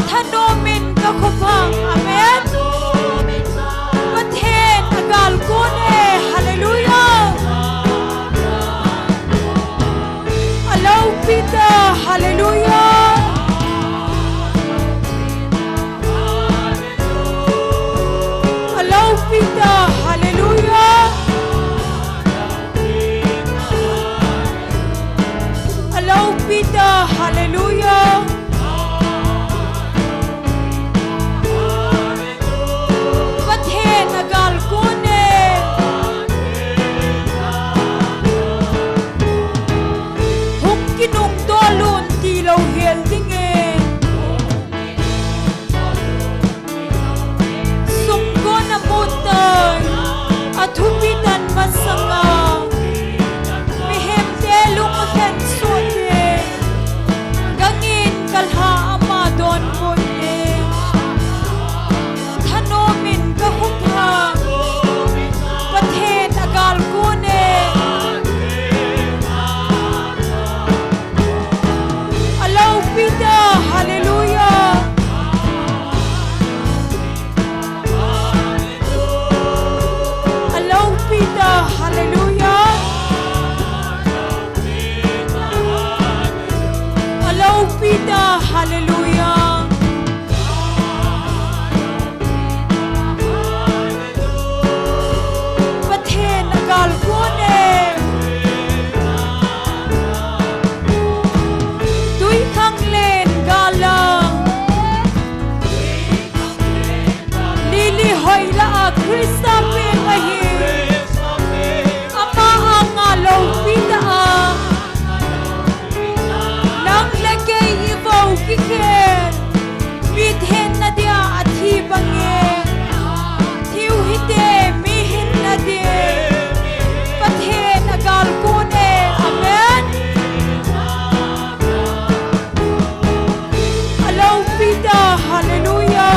ท่านโนมินก็ขบังอาเมนประเทศอากาลกูเนฮาเลลูยาอัลลอฮ์ปิดาฮาเลลูยาอัลลอฮ์ปิดาฮาเลลูยาอัลลอฮ์ปิดาฮาเลลูยาประเทศอากาลกูเนทุกกินุงตัวลุนที่เราเห็นจริงเองสุงโกนมุตเตยอาทุบิดันมาสังาไม่เห็นเจลุงมาแค่ส่วนเองกังอินกัลหาอามาโดนมุดเองท่านโนมินก็คุกคามประเทศอากาลกูเนอัลลอฮ์ปิดาฮาเลลูยาอัลลอฮ์ปิดาฮาเลลูยาอัลลอฮ์ปิดาฮาเลลูยาประเทศอากาลกูเนดุยขังเลนกาลังลิลิหอยละอาคริสตาเปงอหิอามาอังอาโลปิดานังเลเกอีโวกิเกมีเทนนาเดียอธิบังเงทิวฮิเตมีหินนาเดียประเทศอากาลกูเนอาเมนอัลลอฮ์ปิดาฮาเลลูยา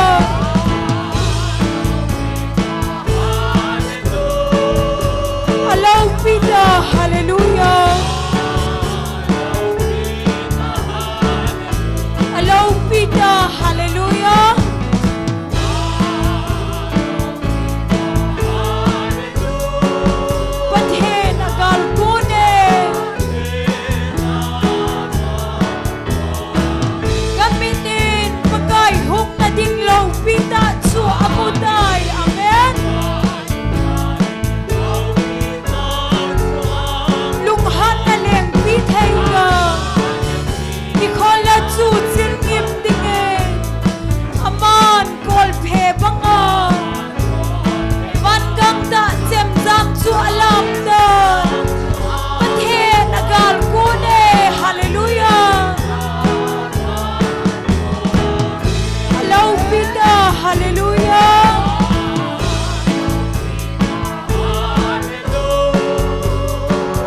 อัลลอฮ์ปิดาฮาเลลูยาอัลลอฮ์ปิดาฮาเลลูยาประเทศอากาลกูเนกามินินปะกายฮุกนาดิงโลปิดาชัวอามุดายอาเมนลุงฮันนาเลงปีเทงกาที่คนละจูดสิงยิมดิงเออามานกอลเพบังอาวันกังตะเจมจามชัวลามเดประเทศอากาลกูเนฮาเลลูยาอัลลอฮ์ปิดาฮาเลลูยา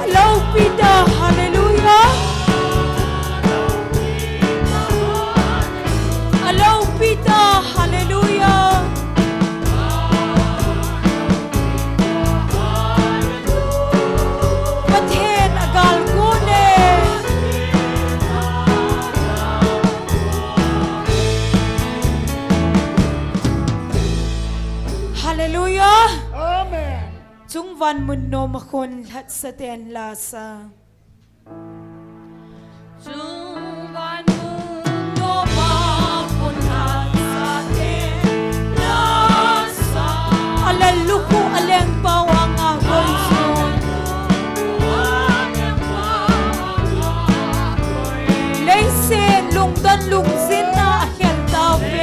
อัลลอฮ์ปิดาฮาเลลูยาอัลลอฮ์ปิดาฮาเลลูยาประเทศอากาลกูเนฮาเลลูยา Amen. จุงวันมุนโนมคนทัดสเตนลาซาจุงวันมุนโนมาคนทัดสเตนลาซาอัลเลลูกูอัลเลงปาวังอาโกยซูเลเซนลุงดันลุงซินนาเฮลตาเว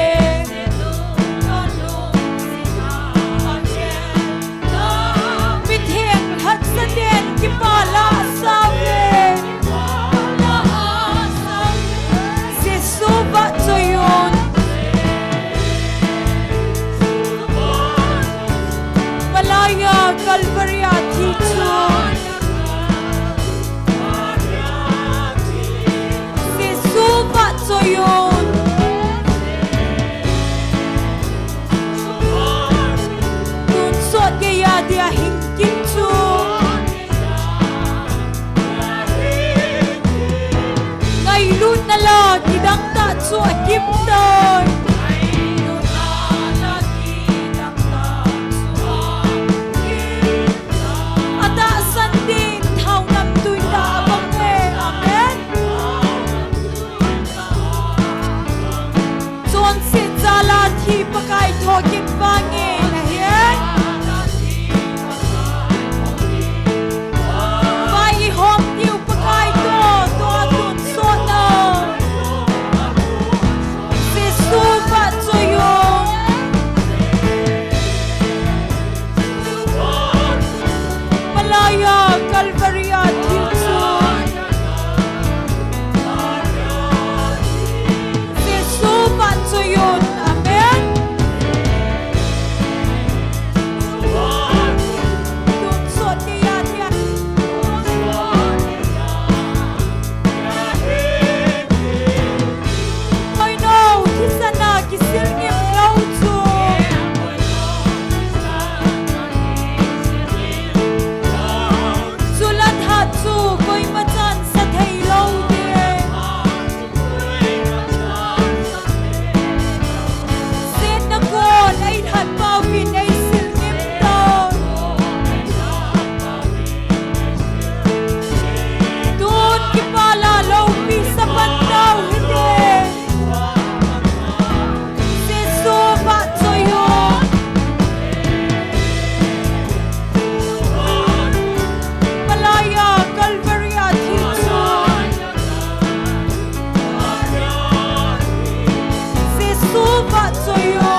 มิเทงทัดสเตนกิปาลาซาเวเซซูบะจอยอนมาลายากัลวาริยาทิจูเซซูบะจอยอนตุนสดเกียเดียหิงกินจูไงลุนนาลาที่ดังตาชัวกิมเตย talking bangin ahian vai hom tiu pakai to atun so na Jesu ba choyo Malaya Calvary Athisu Jesu ba choyo amen Tun so dia dia I know kisana kisilngim lau chu Sulat hat chu koi machan sa thei lau de Sen na kon ai hat pau pin ai silngim tau Tun ki pala lau pi sa pantau hide Jesu ba choyo Malaya Calvary Athisu Jesu ba choyo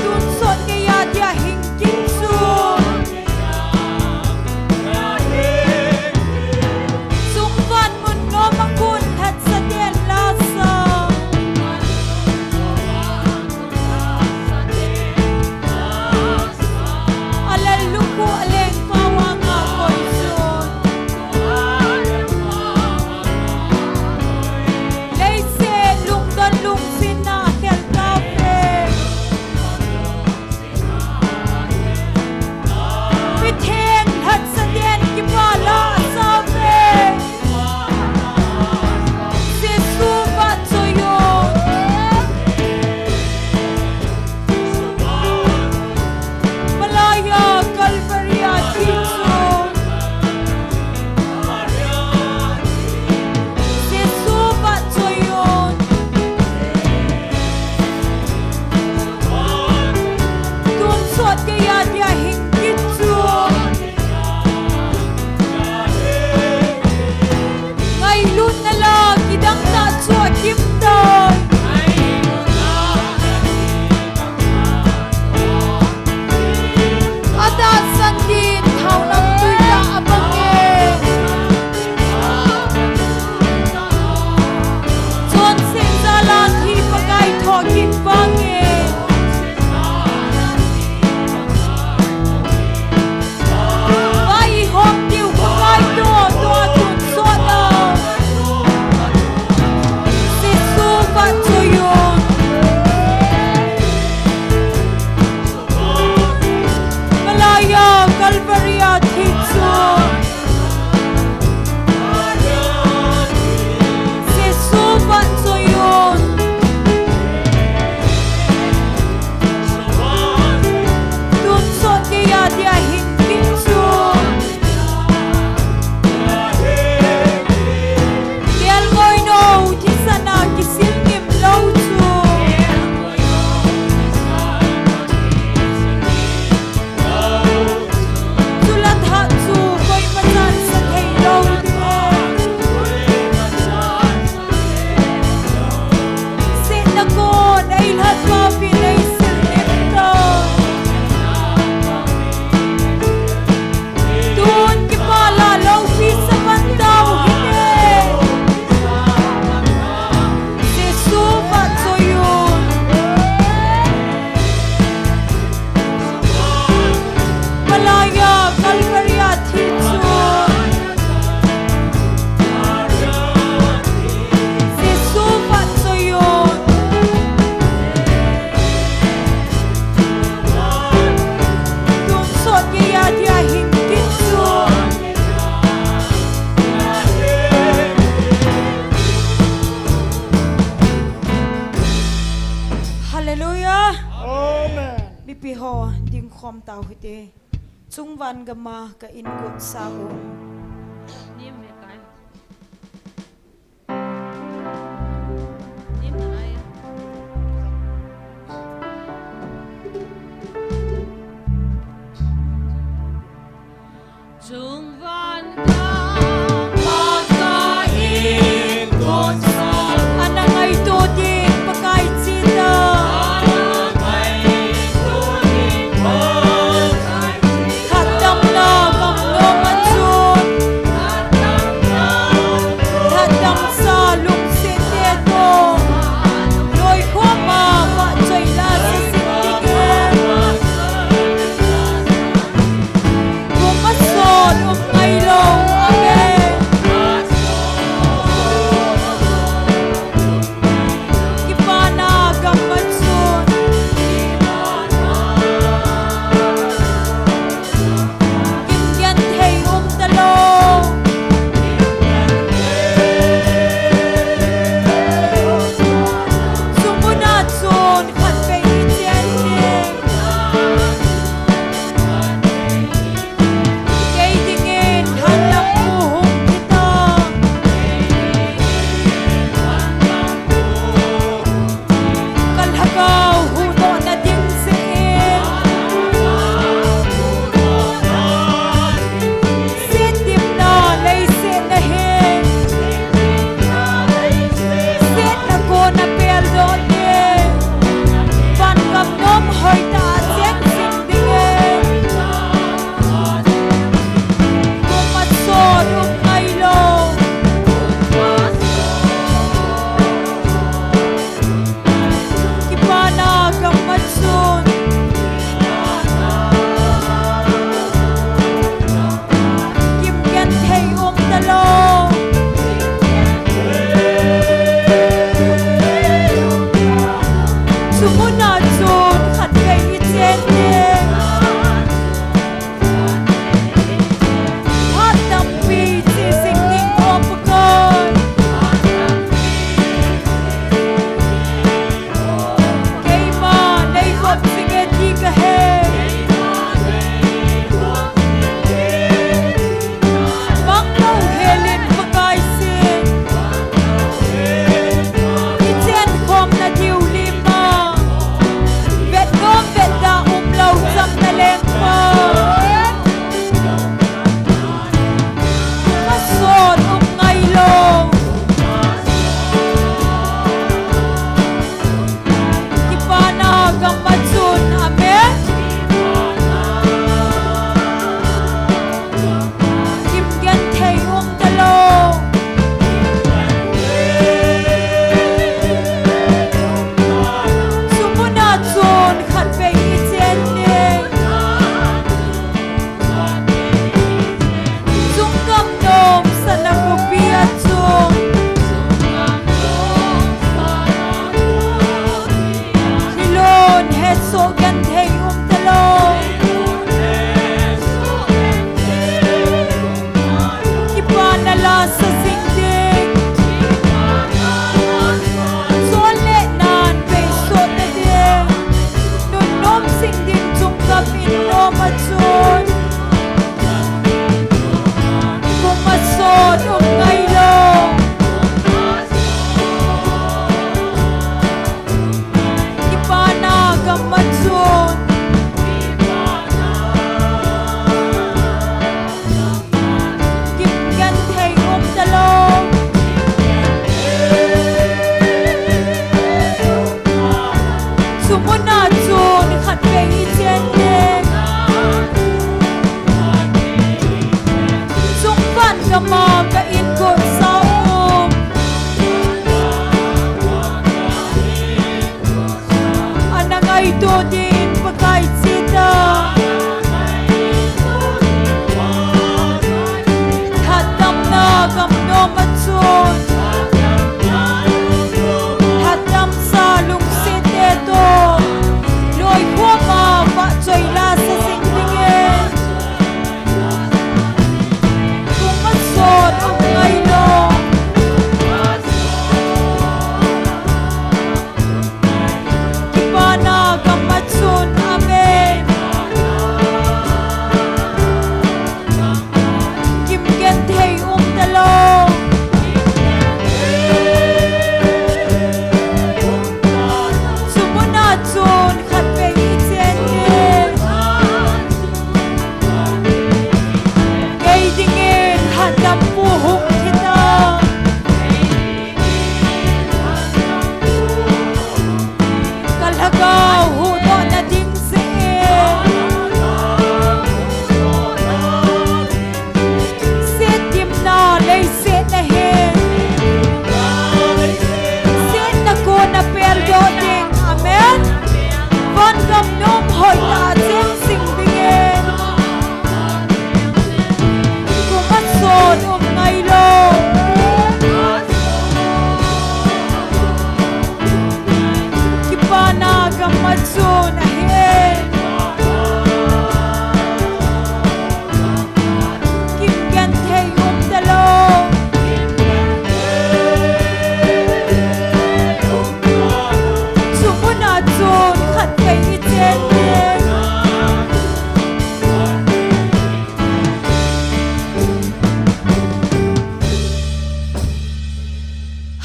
Tun sot ke ya dia hingkin su Sungvan mun no makun that sa den lasa Alal luku aleng pawanga koison Leise lungdan lung sina kel kape Bitheng hat sa den ki pala sabe Jesu ba choyo Malaya Calvary Athisu Jesu ba choyo Tun sot ke ya dia hingkit chu Ngai lut na la kidang ta chu kim dai Ada sandin Taona Mei abange Chon sing zalan hi pakai thokin bange Vai hom tiu pakai to atun so na Jesu ba choyo Malaya Calvary Athisu Jesu ba choyo Tun sot ke ya dia hingkin chu Dial ngoi no kisana kisilngim lau chu Sulat hat chu koi machan sa thei lau de Sen na kon ai hat pa pin ai silngim tau Tun ki pala lau pi sa pantau hide Jesu ba choyo Malaya Calvary Athisu Jesu ba choyo Tun sot ke ya dia hingkin chu Hallelujah Amen. Bipi ho ding khom tau hite Chungwan gama ka ingut sa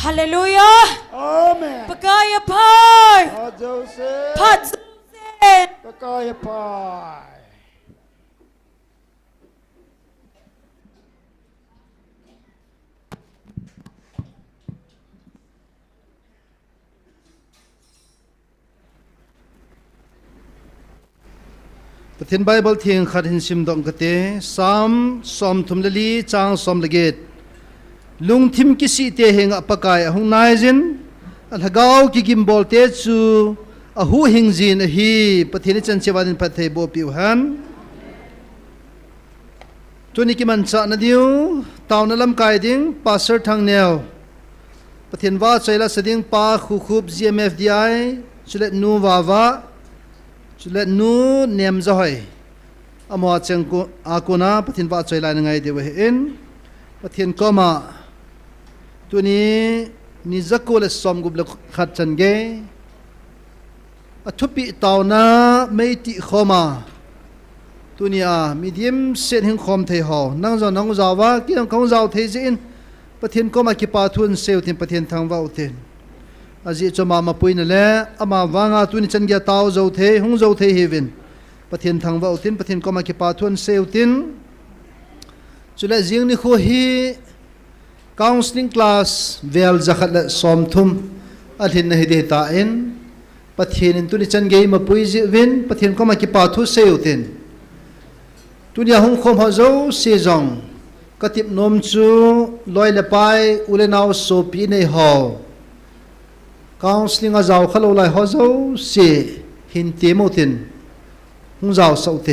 Hallelujah. Amen. Pagaya pai. Joseph. Pat Joseph. Pagaya pai. ประเทศไบเบิลเทียงขัดหินซิมดองกะเตซ้ำสอมทุมเลลีจางสอมละเกตลุงทิมกิสิเตเหงอปะกายหงนายจินอัลฮะกาวกิกิมบอลเตจูอหูหิงจินฮีประเทศจันเชวานินประเทศโบปิวฮันตัวนี้กิมันจะนาดิวตาวนลำกายดิ้งปาสเซอร์ทางแนวประเทศว่าใจละสดิ้งปาคูคูบ GMFDI จุเลนูวาวาจุเลนูเนียมจะหอยอมอจังกูอากูนาประเทศว่าใจละยังไงเดี๋ยวเห็นประเทศก็มาตัวนี้นิจักกูเลสอมกุบเลขัดจันเกอทุปิตาวนาไม่ติขมาตัวนี้มีเดียมเส้นหิงคอมเทหอนั่งจอนั่งจาวากี่นั่งของจาวเทจินประเทศก็มาคิปาทุนเซลทินประเทศทางว่าอุเทนอาจิจะมาปุยนั่นแหละอามาวางตัวนี้จันเกียตาวจาวเทหงจาวเทเฮวินประเทศทางว่าอุเทนประเทศก็มาคิปาทุนเซลทินจุดละจิงนี่คู่ฮีcounseling class เวลจักรละสอมทุมอาทิตย์นี้เดต้าอินประเทศตัวนี้จันเกียมาปุยจิวินประเทศก็มาคิปาทุนเซลทินตุนยาหงคมฮะเจ้าเสียจงกติบนมจูลอยละไปอุเลนาวโซปีในหอคาวสลิงอาเจ้าขลุ่ยฮะเจ้าเสียหินเตมตินหงเจ้าสุดเต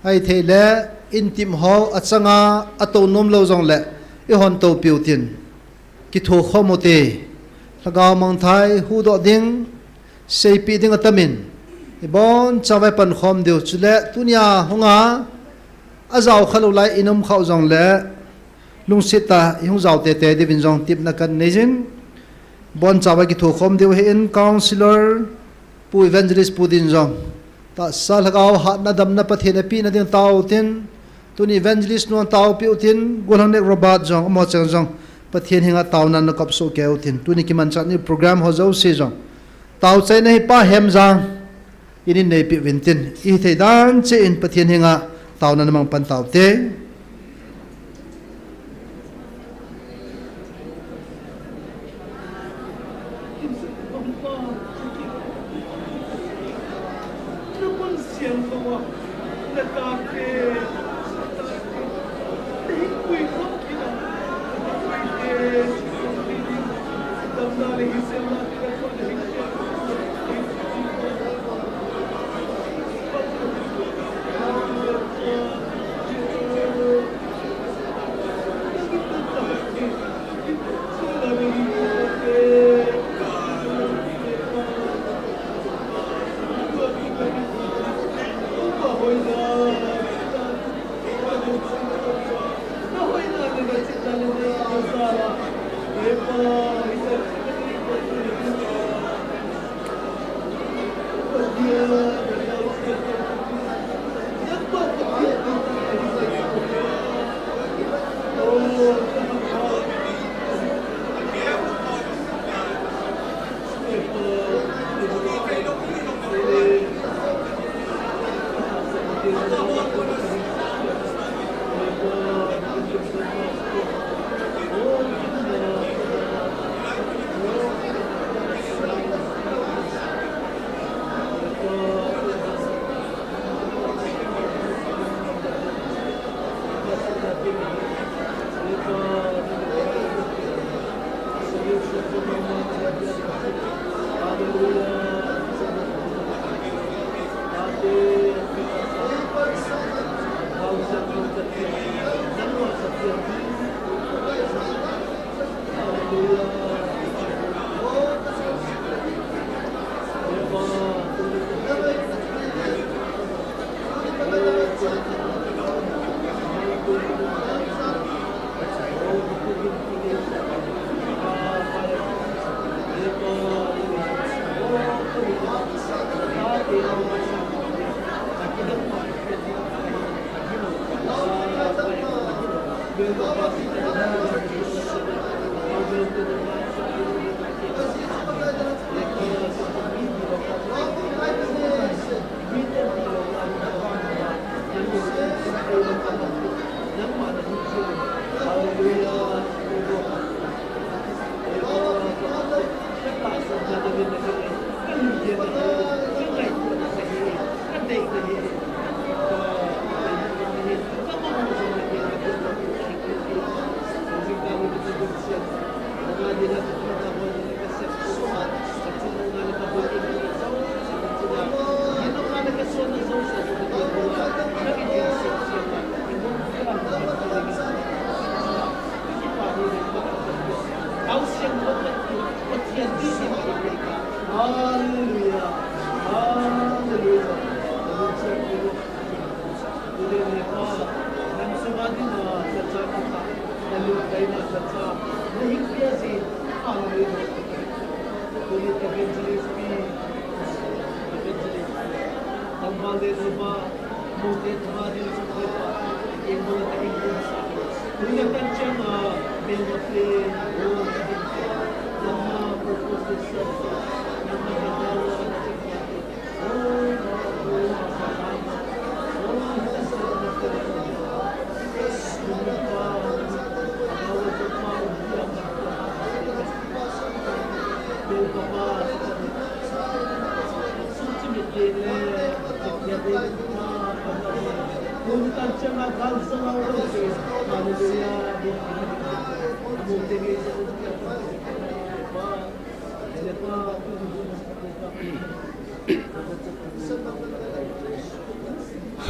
ไอเทเลอินติมหออัศงาอัตโนมเลวจงเละอีฮอนโตปิวตินกิโทข้อมเตละกาวมังไทยฮูดอดิงเซปีดิงอัตมินอีบอนชาวไวปันคอมเดียวจุเลตุนยาหงาอาเจ้าขลุ่ยอินุมเข้าจงเละลุงสิตาหงเจ้าเตเตดิวินจงติบนักกันเนจินบอนชาวไวกิโทข้อมเดียวเห็นคาวน์ซิลเลอร์ผู้ evangelist ผู้ดินจงแต่สัลกาวหัดนัดดำนับประเทศปีนัดยังเต้าตินตุน evangelist นวลเต้าปิวตินกุลังเด็กรบาดจงอมอจังจงประเทศหิงะเต้านั้นนักกับโซเกลตินตุนกิมันจัดนี่โปรแกรมเขาเจ้าเสียจงเต้าใจในป้าเฮมจังอินินในปิวินตินอีเทดานเจอินประเทศหิงะเต้านั้นมังปันเต้าเต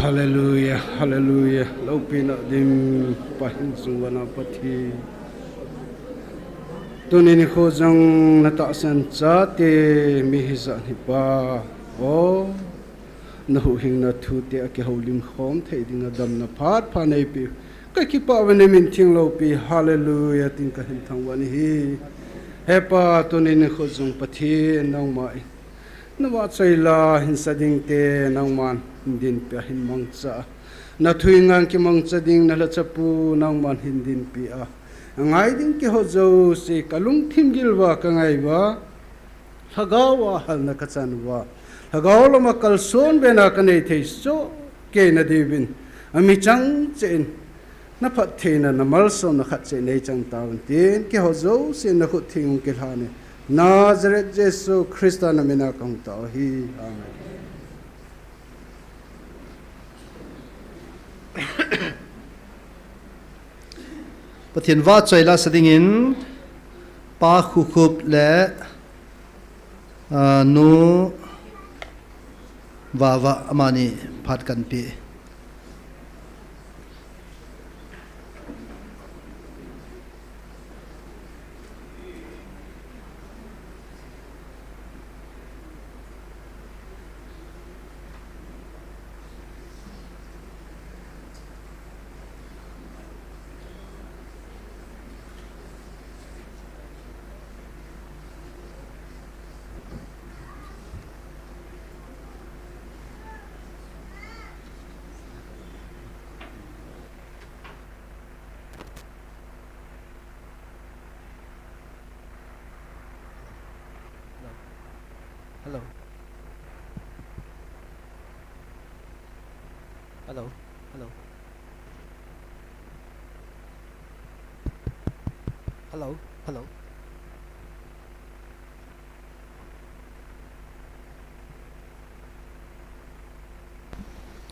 Hallelujah, hallelujah. Laupina dim pahin sungwana pati. Tunini ko jang nataasan chate mihisa hipa. Oh, nahuhing na tuti aki haulim khom thei ding adam na phat phanei pi. Ka ki pa wane min thing laupi. Hallelujah tin ka hin thang wani hi. Hepa tunini ko jang pati nang mai. Nawa chaila hin sading te nang man hindin pia hin mangcha na thuingang ki mangcha ding na lachapu nang man hindin pia ngai ding ki hojo se kalung thimgilwa ka ngai wa hagawa hal na kachanwa hagaw ma kalson bena ka nei theiso ke na devin ami chang chen na phat theina na malso na khat che nei chang tawn tin ki hojo se na khu thing ke thane Nazareth Jesu Christa na mina kang tao hi amen. Pathian va chaila sadingin pa khukup le nu wa amani phat kan pi Hello. Hello. Hello. Hello. Hello.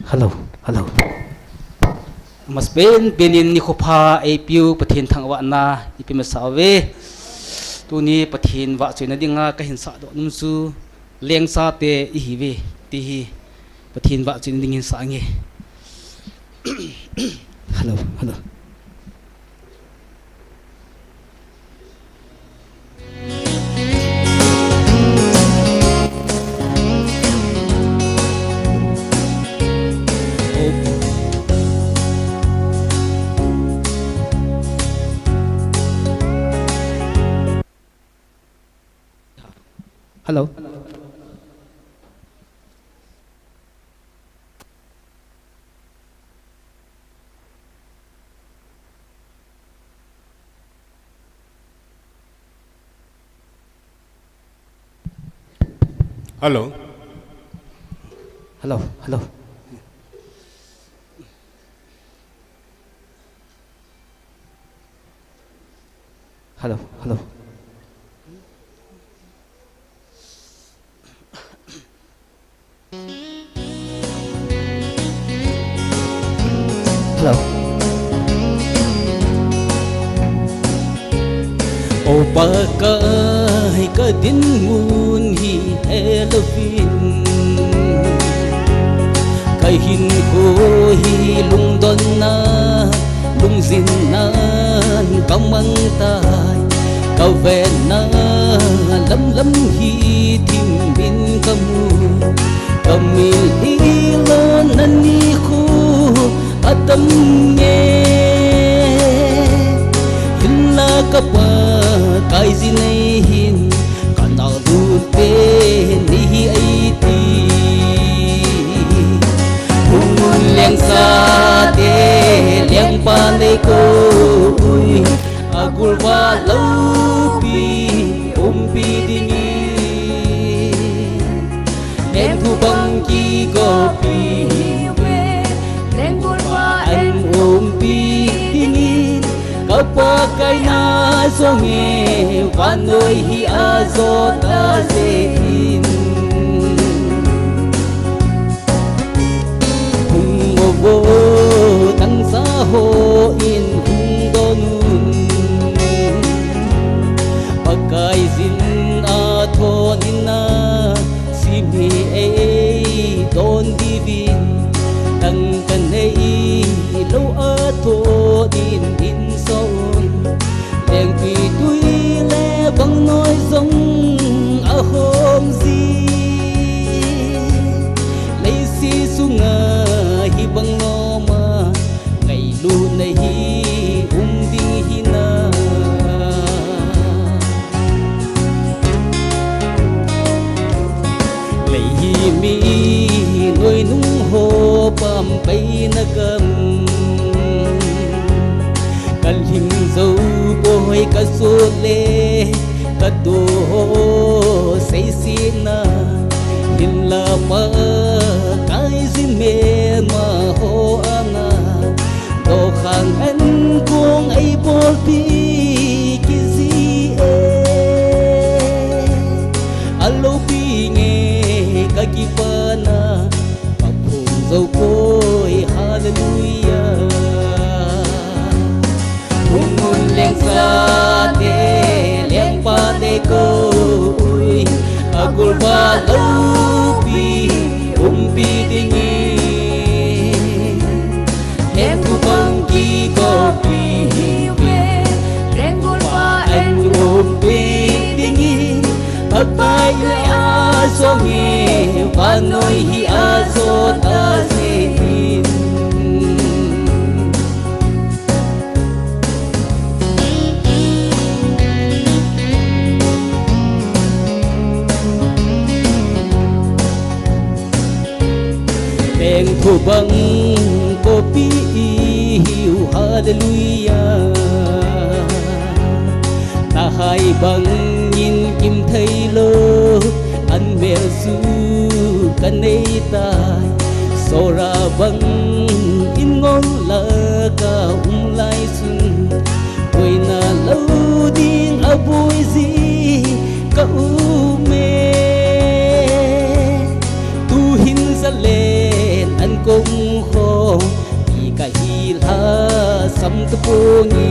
Hello. Hello. Mas ben benin ni khopa ai piu pathin thangwa na ipimasawe tuni pathin wa china dinga ka hinsa do numsu leng sa te i hiwe ti hi pathin wa china dingin sa nge hello hello Hello. Hello. Hello. Hello. Hello. Hello. Hello. Oh bagai kadin ngun hi Halloween kahin ko hi lungdon na lungzin nan kamang tay kaven na lam hi timbin kamu kamil ilon nani ko atam nge hilla kapa kai zinahin kanal rute ni ai ti kopi an umpi dingin kapakai na songe vanoi hi azota zein hungobo tang sa ho in hungdonun pakai zin athonin na simi ei don divin tang kanei lo atho din in son leng pi tui le bang noi zong a hom zi lấy si sunga hi bang no ma ngày lu nei hi ding hi na lấy hi mi noi nung ho pam bay na gam kal him zo boy ka so le ka do sei si na hin la pa kai zin me ma ho ana do khang an kong ai bol pi ki zi e alo pi nge ka ki pa na pa phum zo koi hallelujah mun leng sa te leng pa te ko ui agul ba lo pi umpi dingi leng tu bang ki ko pi rengul pa an umpi dingi papai le a songe vanoi hi a so ta zein Beng thu bang kopi hiu hallelujah ta hai bang nhìn kim thấy lô ăn mẹ su kan nei tai so ra bang in ngon la ka lai sun oi na lo ding abui zi ka me tu hin sa lên an công kho i ka hi la sam tu po ni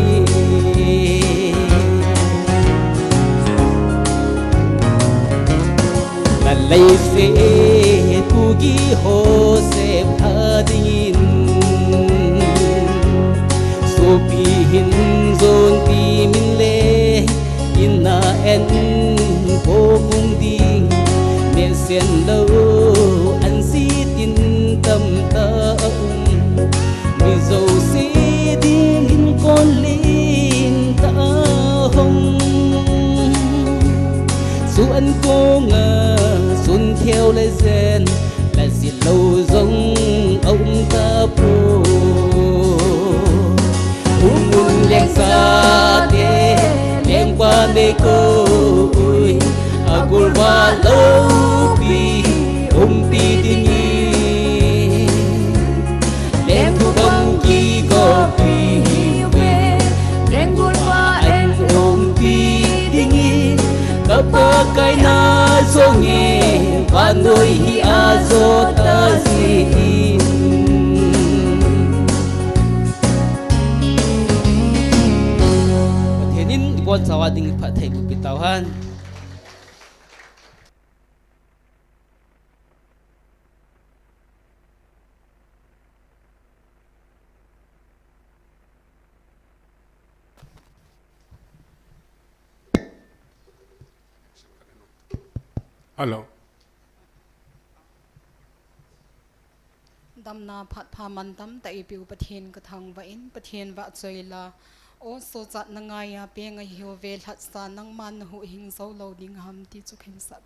la lei se kuki ho se phadin so pi hin zon pi min le inna en po mung ding ne sen lo an si tin tâm ta mi dầu si din in con lin ta hồng su an cô ngờ xuân theo lấy gen là gì lâu giống ông ta pro mun leng sa te leng qua de ko ui agul ba lo pi pi dingi leng thu bang ki ko pi rengul pa an pi dingi kapakai na songe vanoi hi azota zein pathenin ipon sawading pha thai bu pitauhan Hello. Damna phat pha man tam ta ipiu pathian ka thang va in pathian va choila o so chat na nga ya pe nga hiu vel hat sa nang man hu hing zo lo ding ham ti chu khen sat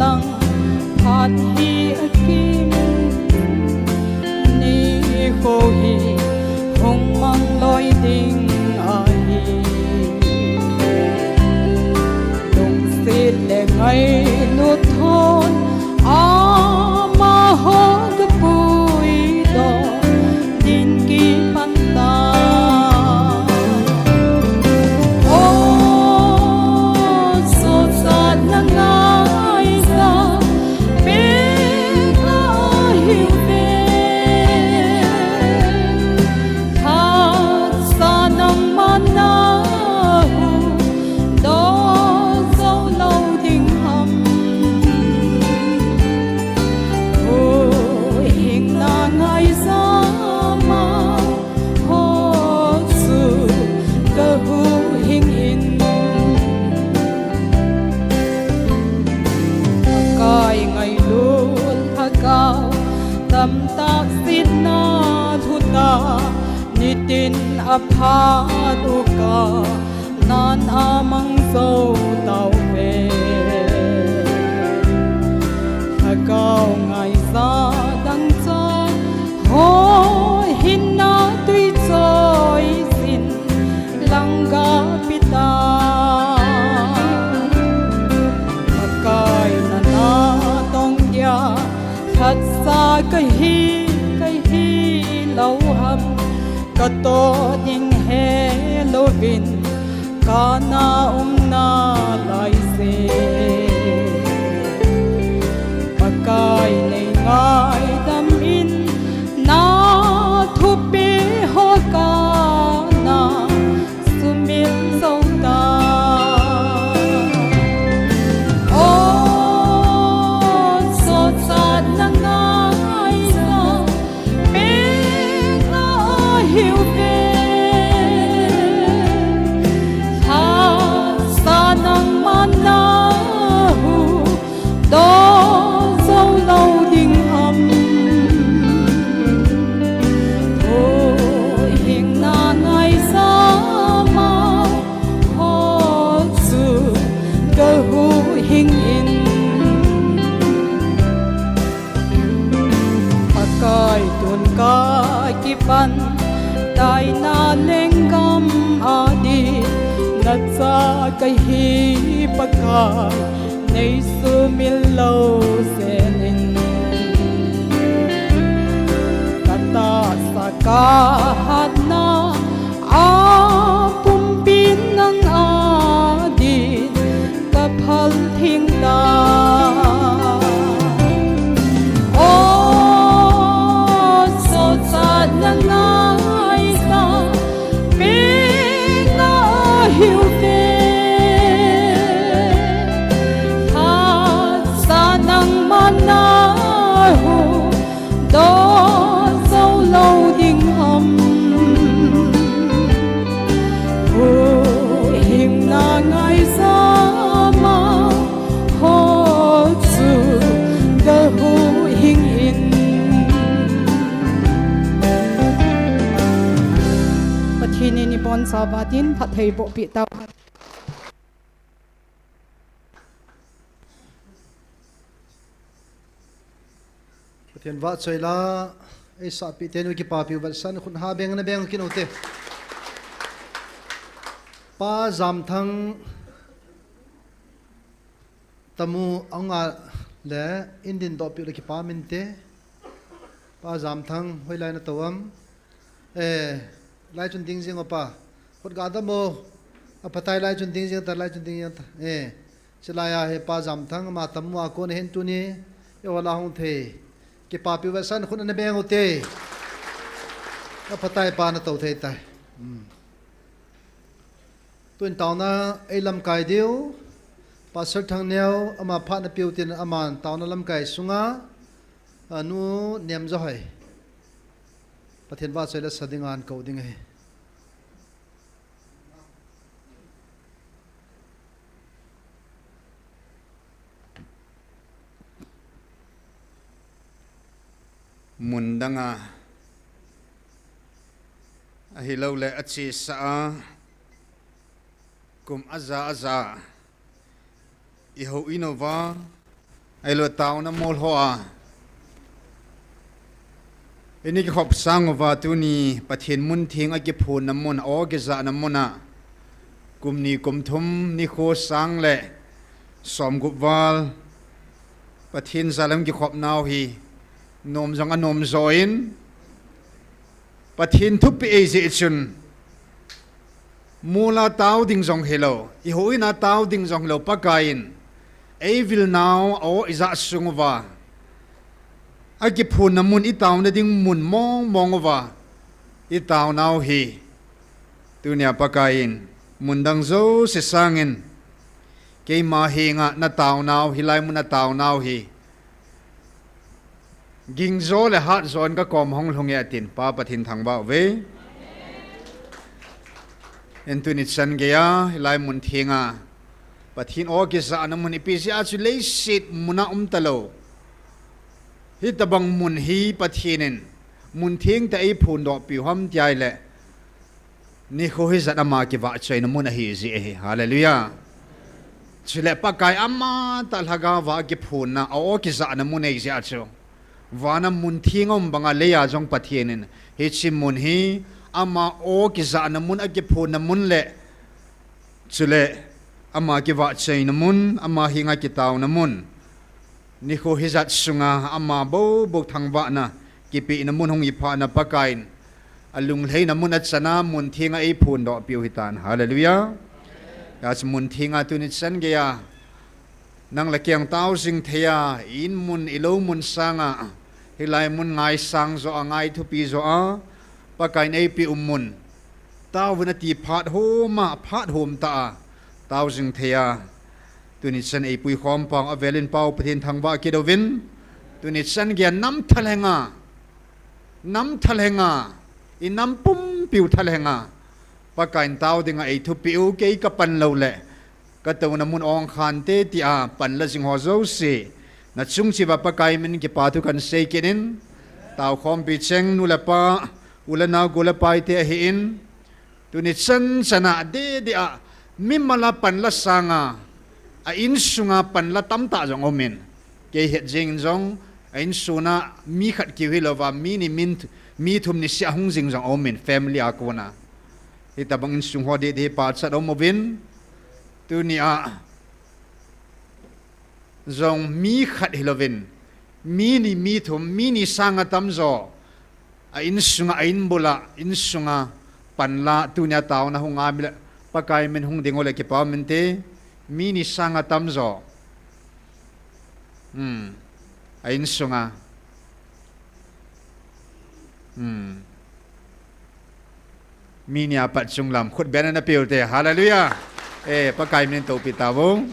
lang phat hi akim NIKHO hi hong mang loi ding a hi dong sit le ngai nu thon a ma ho de pui do din ki pan ta o so sa na ngai sa pe a hiu ve tha sa nang man na hu do zo lâu ding ham o hình na ngai sa ma ho su cơ hu hình in kai ngai luôn tha cao tâm ta xin na thu ta ni tin apha tu ka nan amang dâu tàu về tha cao ngài ra đăng cha ho hin na tuy trôi xin lăng ga pita tha kai na tong ya thật xa cái hi lâu hầm cả to ding he lo vin cả na na lai se pakai nei ngai dam in na thu pe ho ka na sumil so ta o so sa na ngai sa pe na hiu ve tha sa nang man na hu do zo lâu ding ham o hình na ngai sa ma ho su cơ hu hình in pakai tun ka ki pan dai na leng kam adi na cha kai hi pakai nei su mil lo senin kata saka hat na a pum pin nang adi ka phal thing ta o so sa na ngai sa pe na hiu ve tha sa nang man na hu do zo lâu ding ham hu hình na ngai sa ma ho su cơ hu hình in pathini ni pon sa batin phathei bo pi ta Thiên vợ chơi la ấy sợ bị tên cái bà biểu vật sân khôn ha beng nó beng cái nô tê pa giảm thăng tamu ông à lẽ Indian đó biểu cái pa mình tê pa giảm thăng hồi lại nó tàu lại chun tiếng riêng pa hốt gà đó mô apa tai lại chun tiếng riêng ta lại chun tiếng riêng sẽ lại à pa giảm thăng mà tamu à con hen tu ni yêu là hông thề cái papi vật sân khôn anh beng ote, nó phát tai pa nó tàu thế tai, tuần tàu na ai làm cài điêu, pa sợi thang neo, ama phát nó piu tiền ama tàu na làm cài sunga, nu niệm rồi, pa thiên va chơi là sading an cầu đinh ấy. Mundanga ahilaw le atsi sa kum aza iho inova ai lo Taona mol hoa ini ki hop sang wa tu ni pathin mun thing a ki phun na mun o ge za na muna kumni kumthum ni kho sang le som gupwal pathin zalam ki khop naw hi nom jong anom zoin pathin thup pi e je chun mula taw ding jong hello I hoina taw ding jong lo pakain ei vil naw o iza sungwa agi phun na mun I taw na ding mun mong wa I taw naw hi tunia pakain mundang zo se sangin ke ma hinga na taw naw hilai mun na taw naw hi ging zo le hat zon ka kom hong lung ya tin pa pathin thang ba ve en tu ni chan ge ya hilai mun thinga pathin o ke sa na mun ipi si a chu le sit muna talo hi tabang mun hi pathinen mun thing ta ei phun do pi ham tiai le ni kho hi zat ama ki wa chai na mun hi ji e hallelujah chile pakai amma talhaga wa ki phun na o ki za na mun ei ji a chu wana mun thingom banga leya jong pathinen hi chim mun hi ama o ki za na mun a ki phun na mun le chile ama ki wa chai na mun ama hinga ki taw na mun ni kho hi zat sunga ama bo bok thang ba na ki pi na mun hong I pha na pakain alung lei na mun achana mun thinga ei phun do piu hitan hallelujah ya mun thinga tu ni chan ge ya nang la kyang taw sing theya in mun ilo mun sanga hilai mun ngai sang zo angai thu pi zo a pakain ei pi mun taw na ti phat homa phat hom ta taw sing theya tu ni chan ei pui khom pang avelin pau pathin thangwa ki dovin tu ni chan ge nam thalenga I nam pum piu thalenga pakain taw dinga ei thu piu ke ka pan lo le ka to na mun ong khan te ti a pan la jing ho zo se na chung chi ba pakai min ki pa thu kan se kinin taw khom pi cheng nu la pa ulana gola pai te hi in tu ni chan chana de a mimala pan la sanga a in sunga pan la tam ta jong omen ke het jing jong in suna mi khat ki hilova mi ni min mi thum ni sia hung jing jong omen family akona ita bang in sung ho de pa chat omovin tu ni a jong mi khat hilovin mi ni thum mi ni sanga tam zo a in sunga in bola in sunga pan la tu nya taw na hunga mi pakai men hung dingole ki pa men te mi ni sanga tam zo ain sunga mi ni apat chung lam khut ben na piu te hallelujah pakai men to pi tawo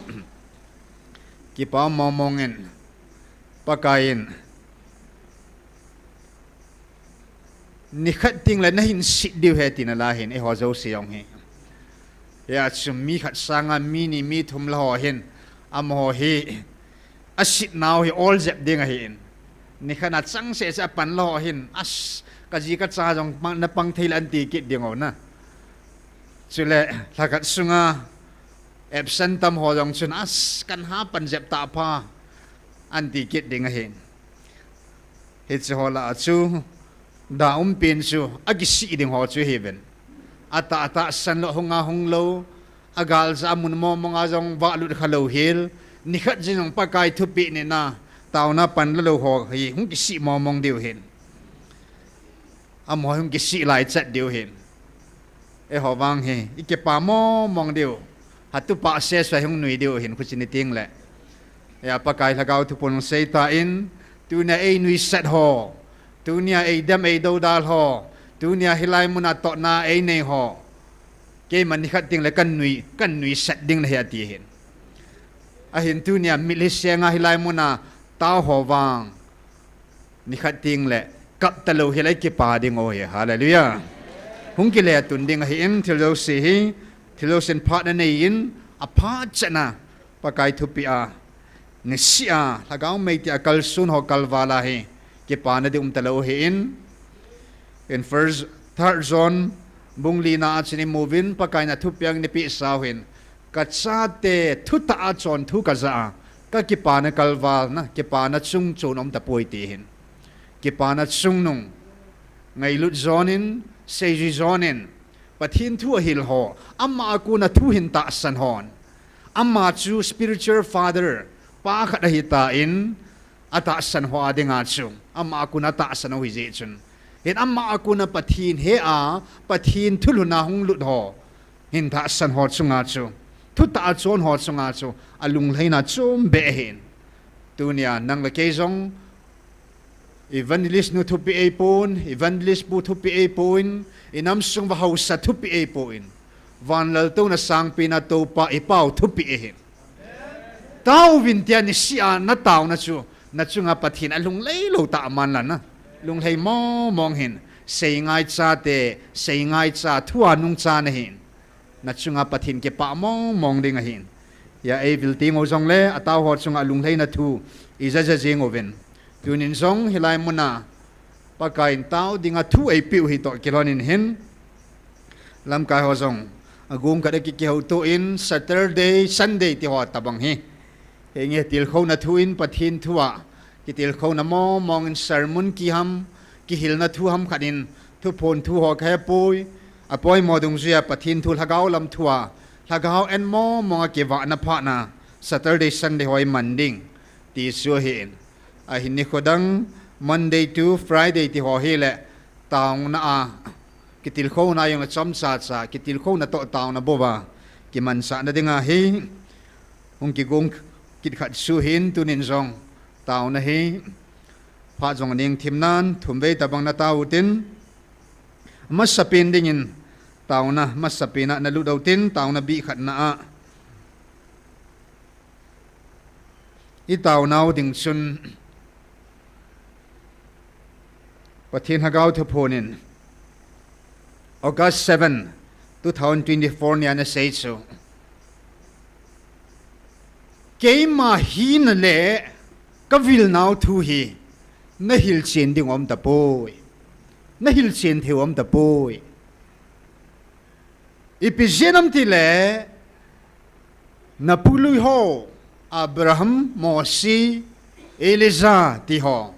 ki pa momongen pakain ni khat ting la na hin sit diu he tin la hin ho zo si yong he ya chum mi khat sanga mi ni mi thum la ho hin am ho hi asit now hi all zep ding a hin ni khana chang se sa pan lo hin as ka ji ka cha jong na pang thil an ti kit ding na chule thakat sunga absent tam ho jong chun as kan ha pan zep ta pha an ti kit ding a hin he chu hola chu da pin chu agisi ding ho chu heaven ata san lo honga honglo agal za mun mo monga jong wa lut khalo hil ni khat jing pa kai thu pi ne na taw na pan lo ho hi hung ki si mo mong diu hin amo hung ki si lai chat diu hin ho wang he ike pa mo mong diu hatu pa se sa hung nui diu hin khu chin ting le ya pa kai lagaw thu pon sei ta in tu na ei nui set ho tu nia ei dam ei do dal ho tu nia hilai muna to na ei nei ho ke man ni khat ting le kan nui set ding le ya ti hin a hin tu nia mi le senga hilai muna taw ho wang ni khat ting le kap ta lo hilai ki pa ding o he hallelujah hung ki le tun ding hi in thilo si hi thilo sen phat na nei in a pha chana pakai thu pi a ni sia lagaw mei ti akal sun ho kalwala hi ki pa na di ta lo hi in first third zone bungli na achini movin pakai na thu piang ni pi sawin kachate thu ta achon thu ka za ka ki pa na kalwal na ki pa na chung chun om ta poi ti hin ki pa na chung nung ngai lut zonin seji zonin pathin thu hil ho amma ku na thu hin ta san hon amma chu spiritual father pa khat hi ta in ata san ho adinga chu amma ku na ta san ho hi je chun hin amma ku na pathin he a pathin thuluna hung lut ho hin ta san ho chunga chu thu ta chon ho chunga chu alung leina chum be hin tunia nang la ke jong evangelist nu thu pi e pon evangelist bu thu pi e poin inam sung ba hausa thu pi e poin van lal to na sang pi na to pa e pau thu pi e hin tau vin tia ni sia na tau na chu na chunga pathin alung lei lo ta man la na lung lei mo mong hin sei ngai cha te sei ngai cha thua nung cha na hin na chunga pathin ke pa mo mong ding a hin ya e vil ting o jong le ataw ho chunga lung lei na thu i za jeng oven tunin zong hilai muna pakain tau dinga thu ai piu hi to kilonin hin lam kai ho zong agum ka ki ho to in Saturday Sunday ti ho tabang hi nge til kho na thu in pathin thuwa ki til kho na mo mong in sermon ki ham ki hil na thu ham khanin thu phon thu ho kha poi apoi modung zia pathin thu lagaw lam thuwa lagaw en mo mong ki wa na pha na Saturday Sunday hoi manding ti su hin a hin ni khodang Monday to Friday ti ho hi le taung na a kitil kho na yung chom sa cha kitil kho na to taung na boba ki man sa na dinga hi hong ki gong kit khat su hin tunin zong taung na hi pha jong ning thim nan thum ve tabang na tau tin mas sapin ding in taung na mas sapina na lu dau tin taung na bi khat na a i taw nau ding chun pathin hagaw thaponin August 7 2024 niya na say so keima hin le kavil nau thu hi na hil chen ding om ta poi na hil chen the om ta poi ipijenam ti le na pului ho Abraham Mosi Eliza ti ho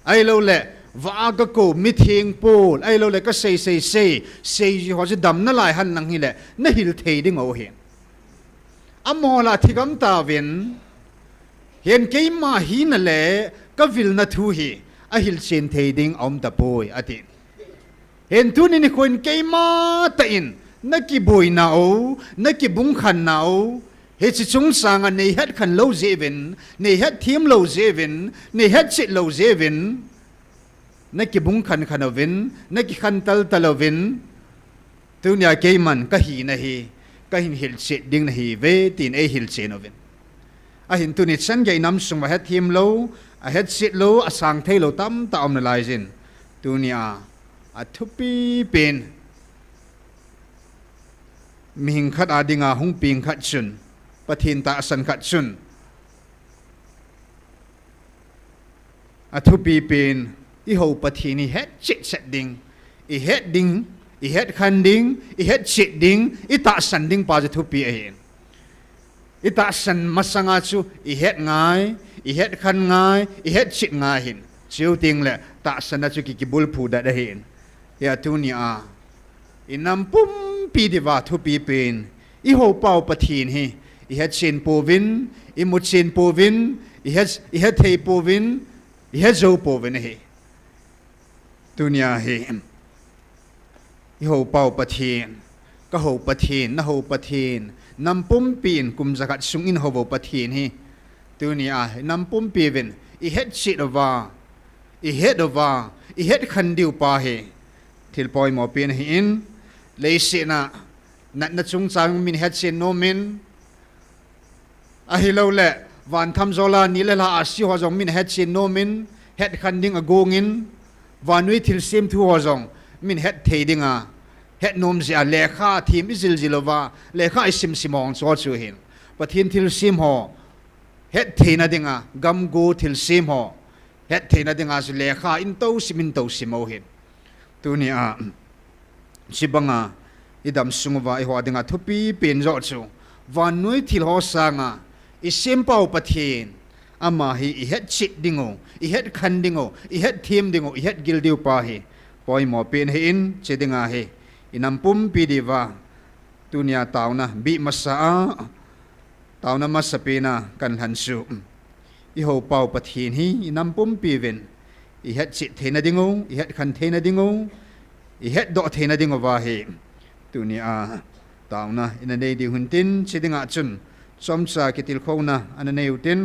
ai lo le va ga ko mithing pol ai lo le ka sei ho ji dam na lai han nang hi le na hil thei ding o hen amola thigam ta ven hen ke ma hi na le ka vil na thu hi a hil chen thei ding om ta poi ati hen tu ni khoin ke ma ta in na ki boi na o na ki bung khan na o he chi chung sang nei het khan lo zevin nei het thim lo zevin nei het chit lo zevin na ki bung khan khanovin na ki khan tal talovin tunya ke man ka hi na hi ka hin hil chit ding na hi ve tin e hil che novin a hin tu ni chan ge nam sung ma het thim lo a het chit lo a sang thei lo tam ta om na lai jin tunya a thupi pen ming khat adinga hung ping khat chun pathin ta san khat chun athu pi pin i ho pathini het chit set ding i het ding i het khan ding i het chit ding i ta san ding pa thu pi hen i ta san masanga chu i het ngai i het khan ngai i het chit ngai hin chiu ting le ta san chu ki bul phu da hen ya tu ni a inam pum pi diwa thu pi pin i ho pau pathin hi i het chen povin i mu chen povin i het thei povin i het zo povin hi tunia hi i ho pau pathin ka ho pathin na ho pathin nam pum pin kum zakat sung in ho bo pathin hi tunia nam pum pi vin i het chit ova i het khan diu pa hi thil poi mo pin hi in leisi na chung chang min het chen no min a hi lo le van tham zola ni le la asi ho jong min het chen no min het khan ding a gongin vanui thil sim thu ho jong min het thei dinga het nom zia le kha thim izil zilova le kha isim simong cho chu hin pathin thil sim ho het theina dinga gam go thil sim ho het theina dinga zu le kha in to simin to simo hin tunia sibanga idam sungwa I ho dinga thupi pen zo chu vanui thil ho sanga isim pau pathin ama hi I het chit dingo I het khan dingo I het thim dingo I het gil diu pa hi poi mo pin hi in chedinga hi inampum pi diwa tunia tauna bi masa tauna masapina kan hansu I ho pau pathin hi inampum pi ven I het chit thena dingo I het khan thena dingo I het do thena dingo wa hi tunia tauna ina nei di huntin chedinga chun somsa kitil khona ananei utin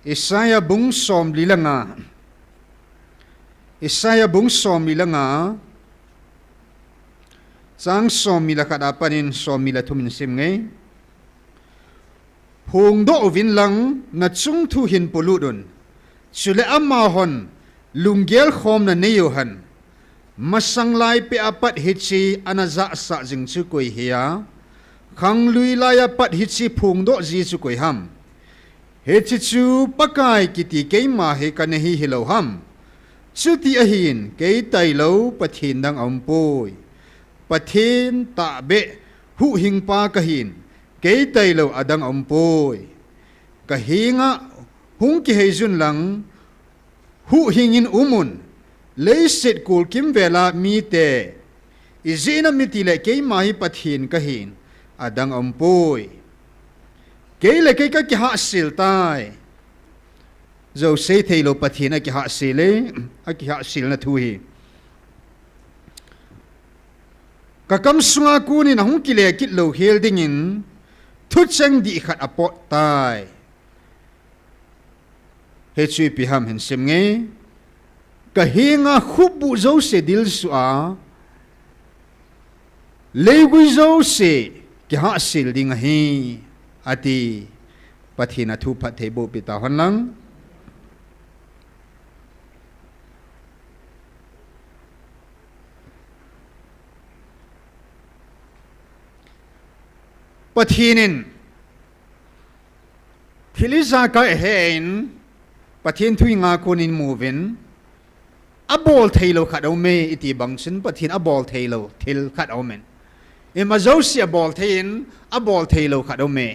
Isaiah bung som lilanga Isaiah bung som lilanga sang som milakada panin som milathumin sim ngai hung do vin lang na chung thu hin poludun chule amma hon lunggel khom na neyohan masang lai pe apat hitchi anaza sa jing chu koi hiya khang lui lai apat hitchi phung do ji chu koi ham hitchi chu pakai kiti keima he kan hi hilo ham chuti ahin ke tai lo pathin dang ompoi pathin ta be hu hing pa kahin ke tai lo adang ompoi ka hinga hung ki hejun lang hu hingin umun leiset kul kim vela mi te izina mitile ke mai pathin kahin adang ompoi ke le ke ka ki ha sil tai zo se thailo pathina ki ha sile a ki ha sil na thu hi ka kam sunga kuni na hung ki le kit lo hel dingin thu chang di khat apot tai he chui pi ham hen sim nge ka hinga khubu zo se dil su a legui zo se ki ha sil ding hi ati pathina thu phat thebo pita honlang pathinin thiliza ka hein pathin thui nga konin movin abol thailo khat ome iti bangsin pathin abol thailo thil khat omen emazosia bol thain abol thailo khat ome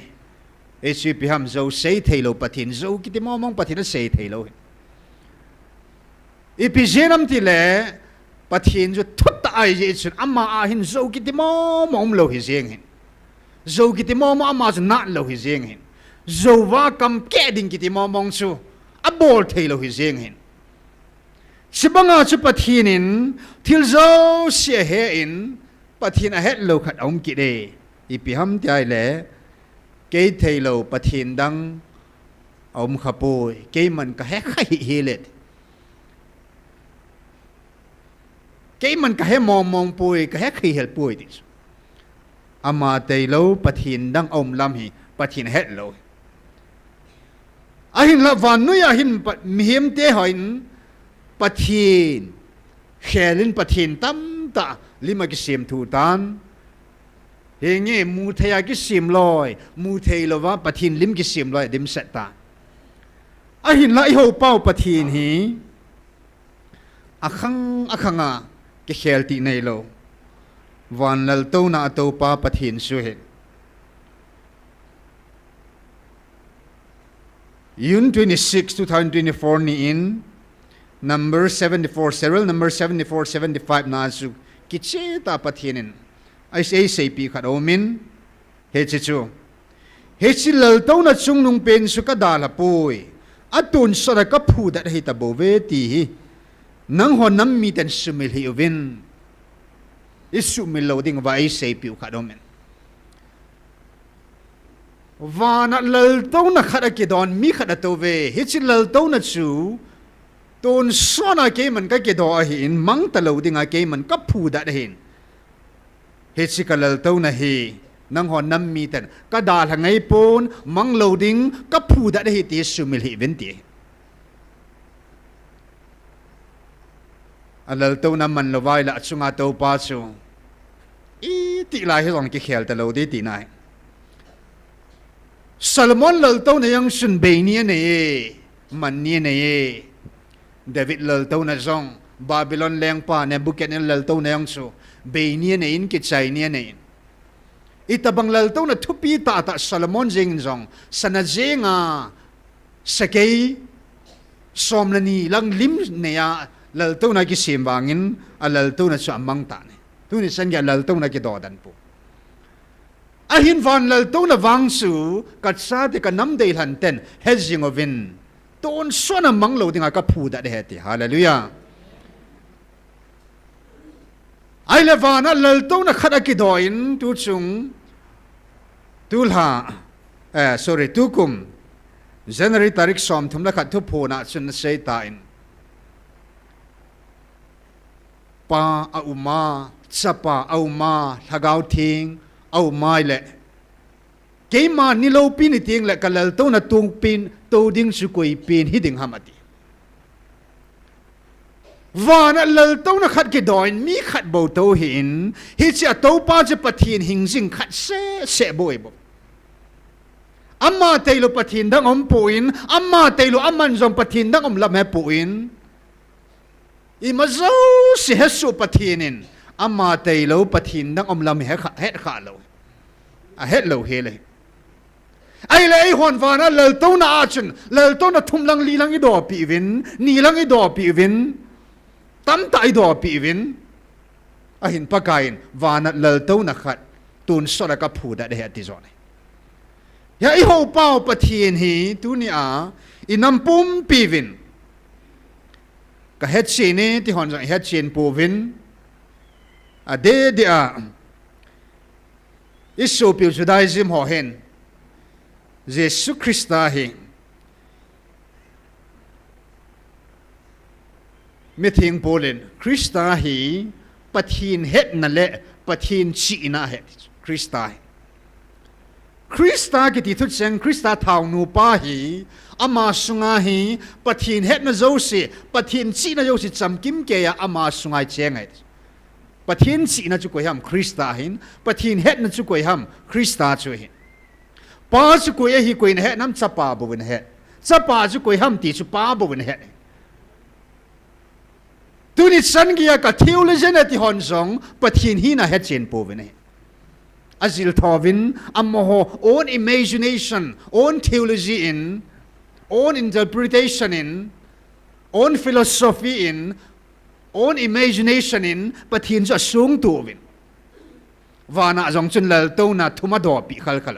HCP ham zo sei thailo pathin zo kiti momong pathin sei thailo ipijenam tile pathin jo thutta ai je chun amma a hin zo kiti momong lo hi jeng hin zo kiti momong amma ju na lo hi jeng hin zo wa kam ke ding kiti momong chu abol thailo hi jeng hin sibanga chu pathinin thil zo sia he in pathin a het lo khat om ki de ipiham tai le ke thailo pathin dang om khapoi ke man ka he khai hi let ke man ka he mong poi ka he khai hel poi dis ama thailo pathin dang om lam hi pathin het lo ahin la van nu ya hin mihim te hoin pathin khelin pathin tam ta lima ki sim thu tan henge mu thaya ki sim loi mu thei lova pathin lim ki sim loi dim set ta ahin la ho pau pathin hi akhanga ki khel ti nei lo van lal to na to pa pathin su he Yun 26 2024 ni in number 74 serial number 7475 na su kiche ta pathinin ai sei pi khat omin he chi chu he chi lal to na chung nung pen su ka dala poi atun sora ka phu da hi ta bo ve ti nang hon nam mi ten sumil hi ovin isu mi loading va ai sei pi khat omin vana lal to na khada ki don mi khada to ve he chi lal to na chu ton sona ke man ka ke do hi in mang ta lo dinga ke man ka phu da hin he chi ka lal to na hi nang hon nam mi ten ka da la ngai pon mang lo ding ka phu da hi ti sumil hi ven ti alal to na man lo vai la chunga to pa chu i ti la hi rong ki khel ta lo di ti nai Salmon lal to na yang sun be ni ne man ni ne เดวิดเลลโตนะจงบาบิลอนแรงป่าเนบุเกตเนเลลโตนะยังสูเบเนียเนอินกิใจเนียเนอินอิตาบังเลลโตนะทุปีตาตาซาโลมอนเจงจงสนาเจงาสเกยสมลนีลังลิมเนียเลลโตนะกิสิมบางินอัลเลลโตนะชามังตาเนตุนิสัญญาเลลโตนะกิดอดันปูอาหินฟันเลลโตนะวังสูกัดซาติกันน้ำเดลันเตนเฮจิงอวินต้นส่วนมังโลดิงกับพูดได้เหตุฮาเลลูยาไอเลวานะเลลโตนะขัดกิดอยน์ตุจุงตุลาsorry ตุกุม January ตาริกสอมทุมละขัดทุพูนะจุนเซตาอินปาอุมาจับปาอุมาทากาวทิงอุมาเละเกมานิโลปินิติงเละกัลเลลโตนะตุงปินตูดิงสุกุยปินฮิดิงฮามาติวานะเลลโตนะขัดกิดอยน์มีขัดโบโตหินฮิจะโตป้าจะปะทินหิงซิงขัดเสบอยบอัมมาเตลุปะทินดังอมปุอินอัมมาเตลุอัมมันจงปะทินดังอมละแม่ปุอินอิมาโซสิเฮสุปะทินินอัมมาเตลุปะทินดังอมละแม่เฮ็ดขาโลเฮ็ดโลเฮเลยไอ้เลยฮอนวานะเลลโตนะอาจุนเลลโตนะทุมลังลีลังอิดอปีวินนีลังอิดอปีวินตั้มตายดอปีวินอาหินปะกายนวานะเลลโตนะขัดตูนสระกับผู้ได้เหตุจอนยาไอโฮเป้าปะเทียนฮีตุนีอาอินัมปุ่มปีวินก็เฮ็ดเชนนี่ที่ฮอนจังเฮ็ดเชนปูวินเดเดียอิสุปิวจุดายซิมหอเห็นเยซูคริสต์าหิไม่ทิ้งโปลินคริสต์าหิปะทินเฮ็ดนั่นแหละปะทินชีน่าเฮ็ดคริสต์าคริสต์ากิติทุตเซงคริสต์าทาวนูปาหิอามาสุงาหิปะทินเฮ็ดนะโจสิปะทินชีนะโจสิจำกิมเกียอามาสุงาเจงไงปะทินชีนะจุกวยhamคริสต์าหินปะทินเฮ็ดนะจุกวยhamคริสต์าจุหินป้าจุกวยหิกวยนะเฮ็ดน้ำจับป้าบุญเฮ็ดจับป้าจุกวยhamตีจุป้าบุญเฮ็ดตุนิสันกียกับทิวเลเจนติฮอนซงปะทินหินะเฮ็ดเจนปูวินเฮ็ดอาจิลทอวินอัมโมโฮ own imagination own theology in own interpretation in own philosophy in own imagination in ปะทินจะสูงตัววินวานะจงจุนเลลโตนะทุมาดอปีขัลขัล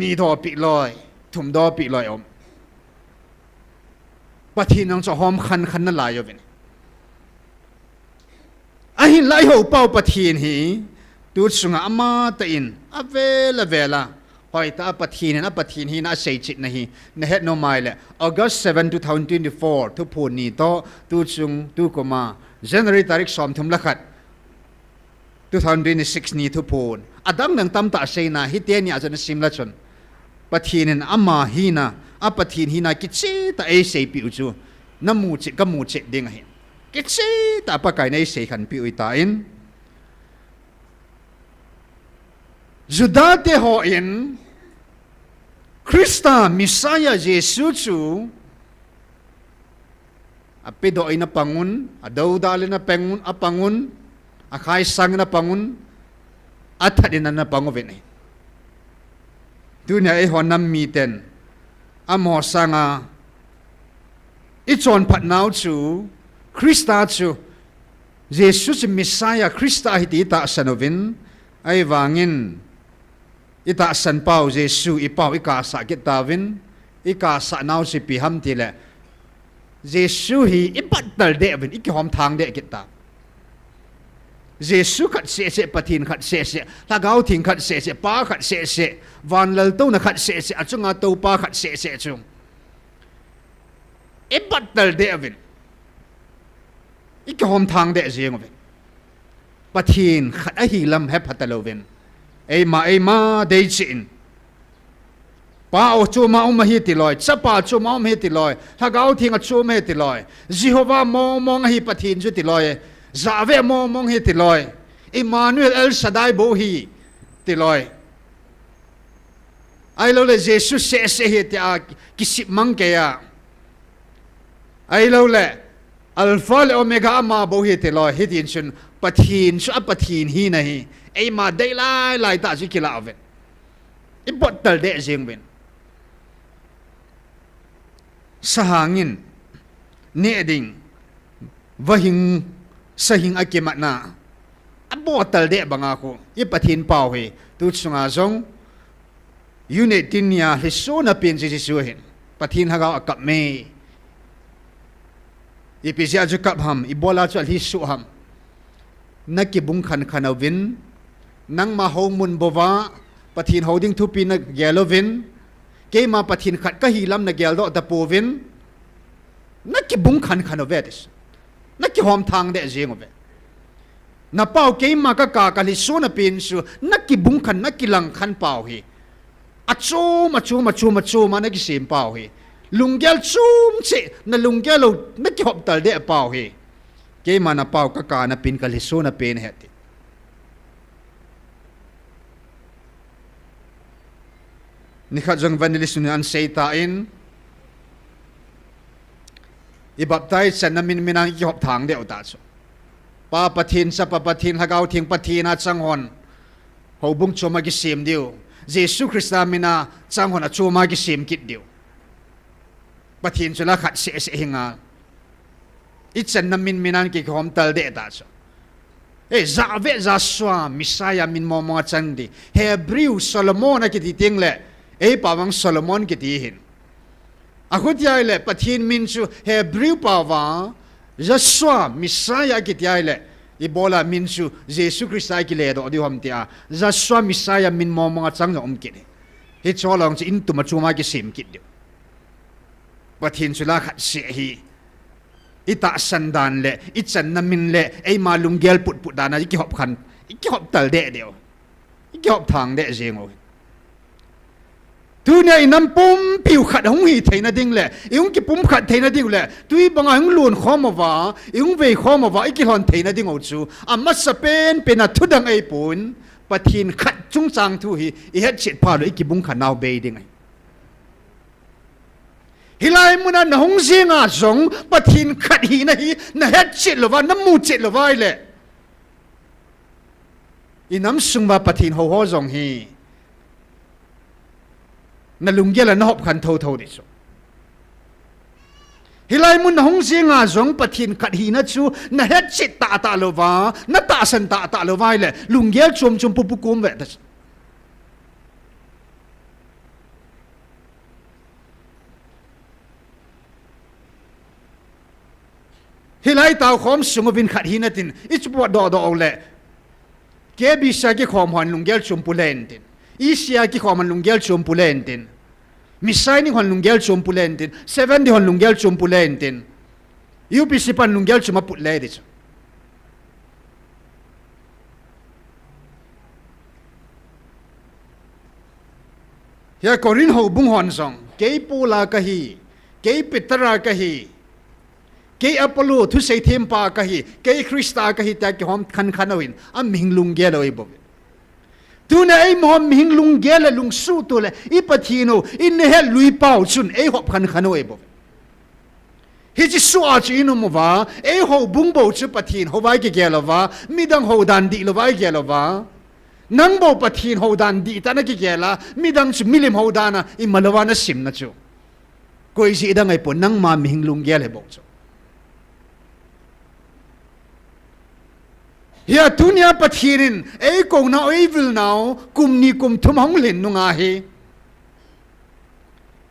นี่ดอปีลอยทุมดอปีลอยอมปะทินจะหอมคันนั่นลายวินอาหินไล่หัวเป้าปะทีนหีดูสุงอามาตอินอเวลาหอยตาปะทีนนะปะทีนหีน่าเสียจิตนะฮีนะเฮ็ดโนไมล์เลย August 7 2024 ทุกพูนี่โตดูสุงดูก็มา January ตาริกสอมทุมละขัด2026นี่ทุกพูนอดังนังตั้มตาเซนาฮิเตียนี่อาจจะซิมละชนปะทีนอามาฮีนะอาปะทีนหีน่ากิจตาเอเซปิวจูน้ำมูจิก็มูจิเด้งหินกิจตาปะไก่ในเสขันปิวตาอินจุดาเตหออินคริสต์มิสายาเยซูจูอภิโดอินะปังุนอดาวดาลินะปังุนอปังุนอขายสังนะปังุนอัฐดินะนะปังุวินีดูเนี่ยไอหอนัมมีเต็นอมอสังอาอิจอนพัดนาวจูคริสต์จูเยซูจะมิสายาคริสต์ฮิติตาสันวินไอวางินอิตาสันเป้าเยซูอิเป้าอิกาสะกิตาวินอิกาสะนาวสิปิฮัมติเลเยซูฮีอิปัตตลเดวินอิกหอมทางเดกิตาเยซูขัดเสปะทินขัดเสถ้าเขาทิ้งขัดเสป้าขัดเสวันเลลโตนะขัดเสอจุงอาโตป้าขัดเสจุงอิปัตตลเดวินอีกหอมทางเดะเจียงเวปะทีนขัดไอหิลำเฮปฮัตโลเวนไอมาเดจินป้าเอาจูมาอุมาฮิติลอยจะป้าจูมาอุมาฮิติลอยถ้าเขาทิ้งจูมาฮิติลอยจิโฮวามองฮิปะทีนจุติลอยซาเวมองฮิติลอยอิมานูเอลเอลชาไดโบฮีติลอยไอโลเลเยซูเสฮิติอากิสิมังเกีย ai lo le alpha le omega ma bo hi te lo hi tin chun pathin chu apathin hi na hi ai ma dei lai ta chi kila ave I bot tal de jing ben sahangin ne ding vahing sahing akimat na abotal de banga ko I pathin pau he tu chunga zong unit tinya hisona pin si su hin pathin haga akap me ipisia ju kap ham ibola chu hi su ham nakibung khan khanawin nang ma homun bova pathin holding thu pin na gelovin ke ma pathin khat ka hi lam na gel do ta povin nakibung khan khanavetis naki hom thang de jingobe na pau ke ma ka ka li su na pin su nakibung khan nakilang khan pau hi achu ma na ki sim pau hi lunggel chum che na lunggel lo na ki hop tal de pau hi ke ma na pau ka na pin ka li so na pen heti ni kha jong vanili sun an seita in I baptai san na min minang ki hop thang de uta so pa pathin sa pa pathin hagaw thing pathina changhon ho bung choma ki sim diu Jesu Christa mina changhon a choma ki sim kit diu pathin chula khat se hinga itsan na min minan ki hom tal de ta so za ve za swa misaya min mo mo chandi Hebrew Solomon ki ti ting le pawang Solomon ki ti hin akut yai le pathin min chu Hebrew pawa za swa misaya ki ti yai le ibola min chu Jesu Christa ki le do di hom tia za swa misaya min mo mo chang om ki hi cholong chi in tu ma chuma ki sim ki diu pathin chula khat se hi ita sandan le ichan na min le ei ma lunggel put dana ki hop khan ki hop tal de deu ki hop thang de jengo tu ne nam pum piu khat hong hi theina ding le iung ki pum khat theina ding le tui banga hong lun khomawa iung ve khomawa iki hon theina ding o chu amma sapen pena thudang ei pun pathin khat chung chang thu hi I het chit pha lo iki bung khanau be ding ai hilai muna na hong zinga zong pathin khat hi na hi na het chit lo wa na mu chit lo vai le inam sungwa pathin ho zong hi na lunggela na hop khan tho di so hilai mun hong zinga zong pathin khat hi na chu na het chit ta lo wa na ta san ta lo vai le lunggel chum pu kum ve ta hilai tau khom sungwin khat hi na tin ich bo do le ke bi sa ki khom hon lunggel chum pulen tin isia ki khom lunggel chum pulen tin misai ni hon lunggel chum pulen tin 7 di hon lunggel chum pulen tin UPC pan lunggel chum put le dis ya korin ho bung hon song ke pula ka hi ke pitara ka hi ke apollo thu sei them pa ka hi ke Krista ka hi ta ki hom khan awin am ming lunggel oi bo tu na ei mom ming lunggel lung su tu le I pathino in he lui pau chun ei hop khan oi bo hi chi su a chi no mo wa ei ho bung bo chu pathin ho vai ki gelova midang ho dan di lo vai gelova nang bo pathin ho dan di ta na ki gela midang chu milim ho dana I malawa na sim na chu koi si dang ai po nang ma ming lunggel he bo chu ya dunia pathirin ei ko na oi vil now kum ni kum thum hong len nu nga hi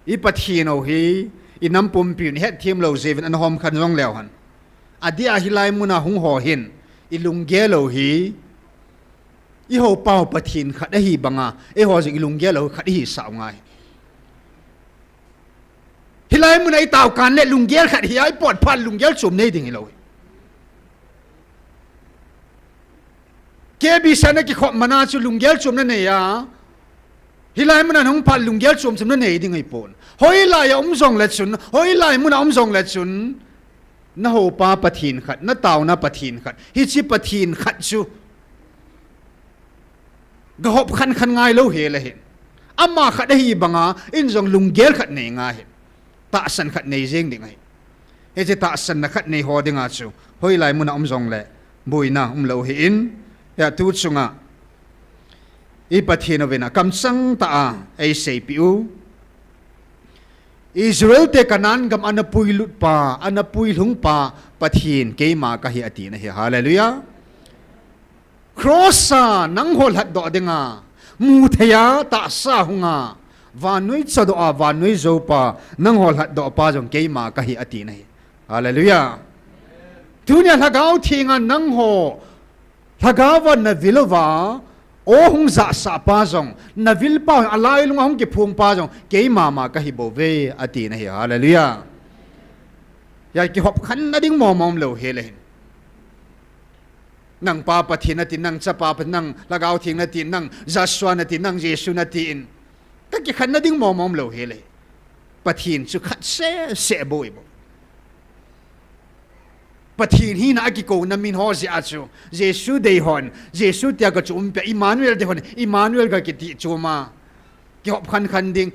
I pathino hi inam pum pin het thim lo zeven an hom khan jong lew han adia hilai muna hung ho hin I lunggelo hi I ho pau pathin khat hi banga e ho jing lunggelo khat hi sa ngai hilai muna I taw kan le lunggel khat hi ai pot phan lunggel chum nei ding lo ke bi sana ki khop mana chu lunggel chum na ne ya hilai muna hong pal lunggel chum na ne ding ai pon hoi la ya zong le chun hoi lai muna zong le chun na ho pa pathin khat na taw na pathin khat hi chi pathin khat chu ga hop khan ngai lo he le hin amma khat hi banga in zong lunggel khat ne nga he ta san khat nei jeng ding ai เฮจิตาสันนักในหัวดิ่งอาจูเฮ้ยลายมุนาจงเล่บุยนะเลวหินยาตูดสุงะอีปะเทนเวนะคำสั่งตาไอเซปิวอิสราเอลเตกันนั้นกับอันปุยลุดป่าอันปุยหลงป่าปะเทนเกยมากะเฮียตีนะเฮียฮาเลลูยาครอสานังโหลัดดอดิ่งอามูทยาตาสาหงาวานุยสะดอวานุยโจปานังโหลัดดอปาจงเกยมากะเฮียตีนะฮาเลลูยาทุนยาทักเอาทิ้งอันนังโหทักเอาวันนวิลวาโอหงจะสาปาจงนวิลป้าอะไรลุงหงเก็บพวงปาจงเกยมากะฮิโบเวอตีนะเฮียฮาเลลูยาอยากกิหอบขันนัดิ้งมอมเลวเฮเลนนังปาปะทินตินังจะปาปะนังละกาวทิ้งนตินังจัสวานตินังเยซูนตินก็กิขันนัดิ้งมอมเลวเฮเลปะทินสุขัดเสบอยบปะทินฮีน่ากิโกนามินฮอซิอาจูเยซูเดย์ฮอนเยซูเตียกจูมเปอิมานเวลเดย์ฮอนอิมานเวลก็กิติจูมากิหอบขันดิ้ง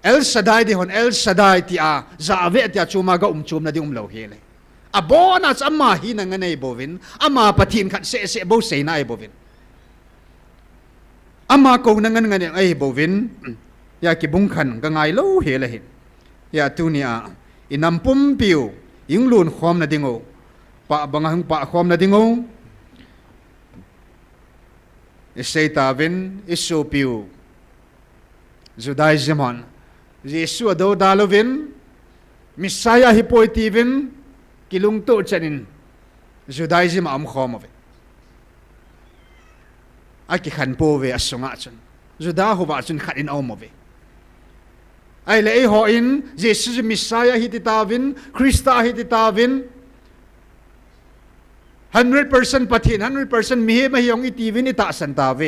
เอลซาไดเดย์ฮอนเอลซาไดตีอาซาเวตีอาจูมาก็จูมนาดิ้งเลวเฮเลอาบอนัสอามาฮีนังไงบวินอามาปะทินขัดเสบเสนาไอบวินอามาโกนังไงไอบวินอยากกิบุงขันก็ไงเลวเฮเลหินอยากตูเนียอินัมปุ่มปิวยิงลุนความนาดิงโอปะบังหังปะความนาดิงโออิสเซตาวินอิสโซปิวจูดาอิสมันเยซูอโดดาลวินมิสไซอาฮิโปยตีวินกิลุงโตจันินจูดาอิสมาอัมขอมเวอากิขันโปเวอสงะจันจูดาหัวจันขัดอินเอามเวไอเล่หออินเยซูมิสไซอาฮิติตาวินคริสต์ฮิติตาวิน 100% ปะทิน 100% มีเหตุไม่ยองอิตีวินอิตาสันตาเว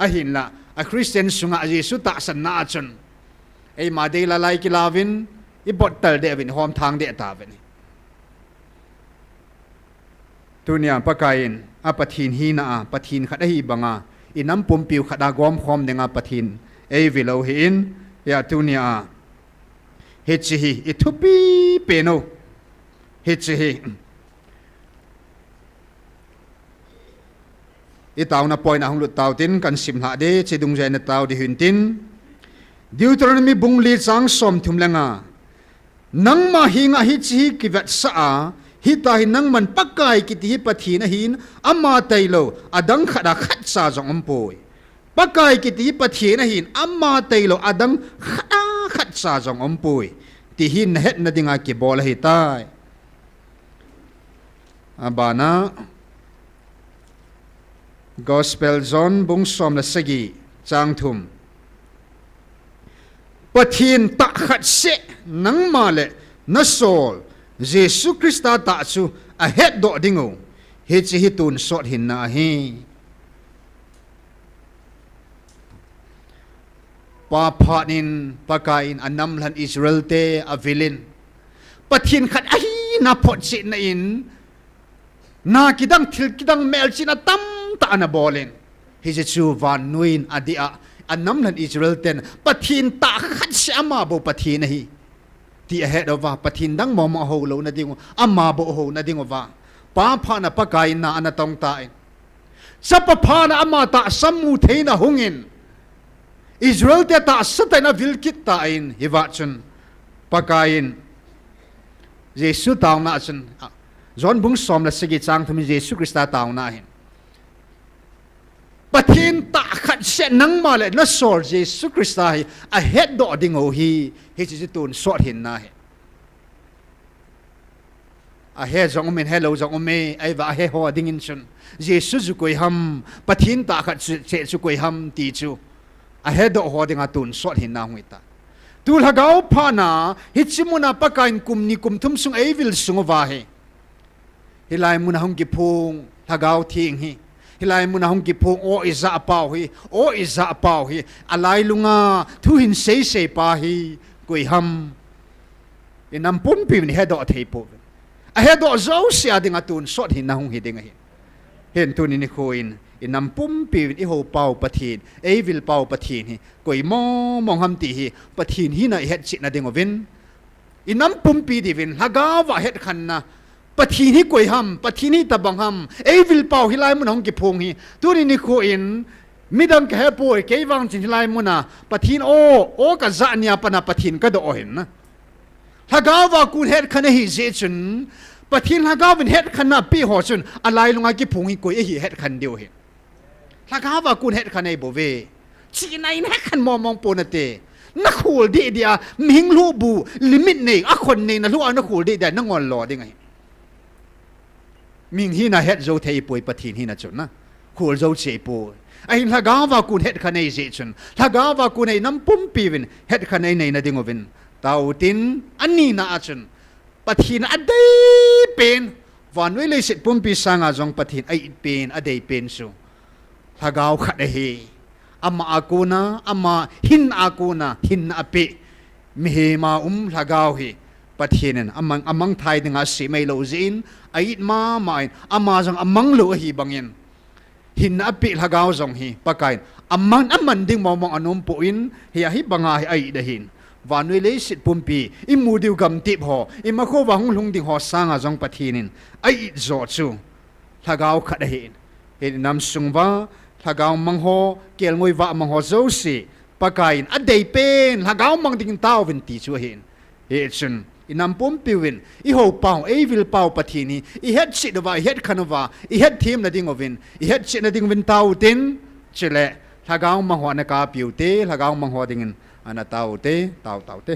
อาหินละอาคริสเตียนสุงะเยซูตาสันนาจันไอมาเดลาไลกิลาวินอิบอตเตลเดวินหอมทางเดตาวินตุเนียปะกายินอาปะทินฮีนาปะทินขัดฮีบังอาอิน้ำปุ่มปิวขัดอากอมคอมเดงอาปะทินเอวิโลหินยาตุเนียเฮจิฮีอิทุปีเปโนเฮจิฮีอีตาวนาปอยนาหงลุตาวตินกันสิมหาเดเจดุงใจนตาวดิหินตินดิวตรนมีบุงลีจังสมทุมเลงานังมาหิงาฮิจิกิวัตสาฮิตาหินังมันปักไกกิติฮิปะทีนะหินอามาไตโลอดังขดาขัดซาจงอมปอยปักไกกิติฮิปะทีนะหินอามาไตโลอดังขัดซาจงอมปอยติหินเฮ็ดนะดิงากิบอลฮิตายอาบานาGospel John บุงสมละสกีจางทุมปะทินตะขัดเสนังมาเลนัสโซลเยซูคริสต์ตาจูอาเฮ็ดดอดิงโอเฮจิฮิตุนสอดหินนาฮีปาพานินปากาอินอันนำลันอิสราเอลเตอวิลินปะทินขัดอาฮีนาพอดสินะอินนากิดังทิลกิดังเมลจินาตัมตานาบอลเลนฮิจิจูวานนุอินอดีอาอันน้ำลันอิสราเอลเตนปะทินตาขัดเสียมาโบปะทินฮีที่เฮดว่าปะทินดังมอมโฮโลนาดิงอามาโบโฮนาดิงว่าป้าพานาปะกายนาอันตองตาอินสัพพานาอามาตาสัมมุเทนาหงอินอิสราเอลเตตาสเตนาวิลกิตตาอินฮิวาชนปะกายอินเยซูตาวนาชนจอนบุงสอมละสกิจางทมิเยซูคริสต์ตาวนาอินปะทินตาขัดเสนังมาเลยนัสโซลเยซูคริสต์อาเฮ็ดดอดิงโอฮีเฮจิตุนสอดหินนาเฮอาเฮ็ดจงอเมนเฮโลจงอเมไอว่าเฮฮอดิงอินชนเยซูจุกุยฮัมปะทินตาขัดเสจุกุยฮัมตีจูอาเฮ็ดดอฮอดิงอาตุนสอดหินนาหงอิตาตูลฮากาวพานาฮิจิมุนาปะกายกุมนิกุมทุมสุงเอวิลสุงวาเฮฮิไลมุนาหงกิพงฮากาวทิ้งฮีฮิไลมุนาหงกิพงโออิซาเปาฮีโออิซาเปาฮีอะไรลุงาทุหินเซเซปาฮีกุยฮัมอินัมปุ่มปิวนี่เฮดอเทปเฮดอโซเสียดิงาตุนสดหินนาหงฮิดิงฮีเห็นตุนินิโคอินอินัมปุ่มปิวอิโฮเปาปะทีนเอวิลเปาปะทีนฮีกุยมองฮัมตีฮีปะทีนฮีน่ะเฮ็ดจินาดิงอวิน inam pumpi divin hagawa het khanna pathi hi koi ham pathi ni tabang ham evil pau hilai mun hong ki phung hi tuni ni kho in midang ka hepoi ke wang chin hilai muna pathin o ka za nia pana pathin ka do hin na hagawa kun het khane hi je chun pathin hagawin het khana pi ho chun alai lunga ki phung hi koi hi het khan deu hi hagawa kun het khane bo ve chi nai na khan mo mong ponate na khul di dia ming lu bu limit nei a khon nei na lu na khul di dia na ngon lo ding ai ming hi na het zo thei poi pathin hi na chun na khul zo che poi ai hagawa kun het khane je chun hagawa kun ei nam pum pi vin het khane nei na ding ovin tau tin ani na achun pathin adei pen van we le sit pum pi sanga jong pathin ai pen adei pen su hagaw khat he ama akuna ama hin akuna hin ape mi ma hagaw he pathinen amang thai dinga si mai lo zin ait ma mai ama jong amang lo hi bangin hin api hagaw jong hi pakain aman ding mong anom po in hi banga hi ai da hin vanwe le sit pumpi imudiu gam tip ho imako wang lung ding ho sanga jong pathinin ai zo chu hagaw khat hin hin nam sungwa hagaw mangho kelngoi wa mangho zo si pakain adei pen hagaw mang ding taw vin ti chu hin he chun inam pumpi win I ho pau evil pau pathini I het sit wa I het khanwa I het thim na ding ovin I het sit na ding vin taw tin chile hagaw mangho na ka piu te hagaw mangho dingin ana taw te taw te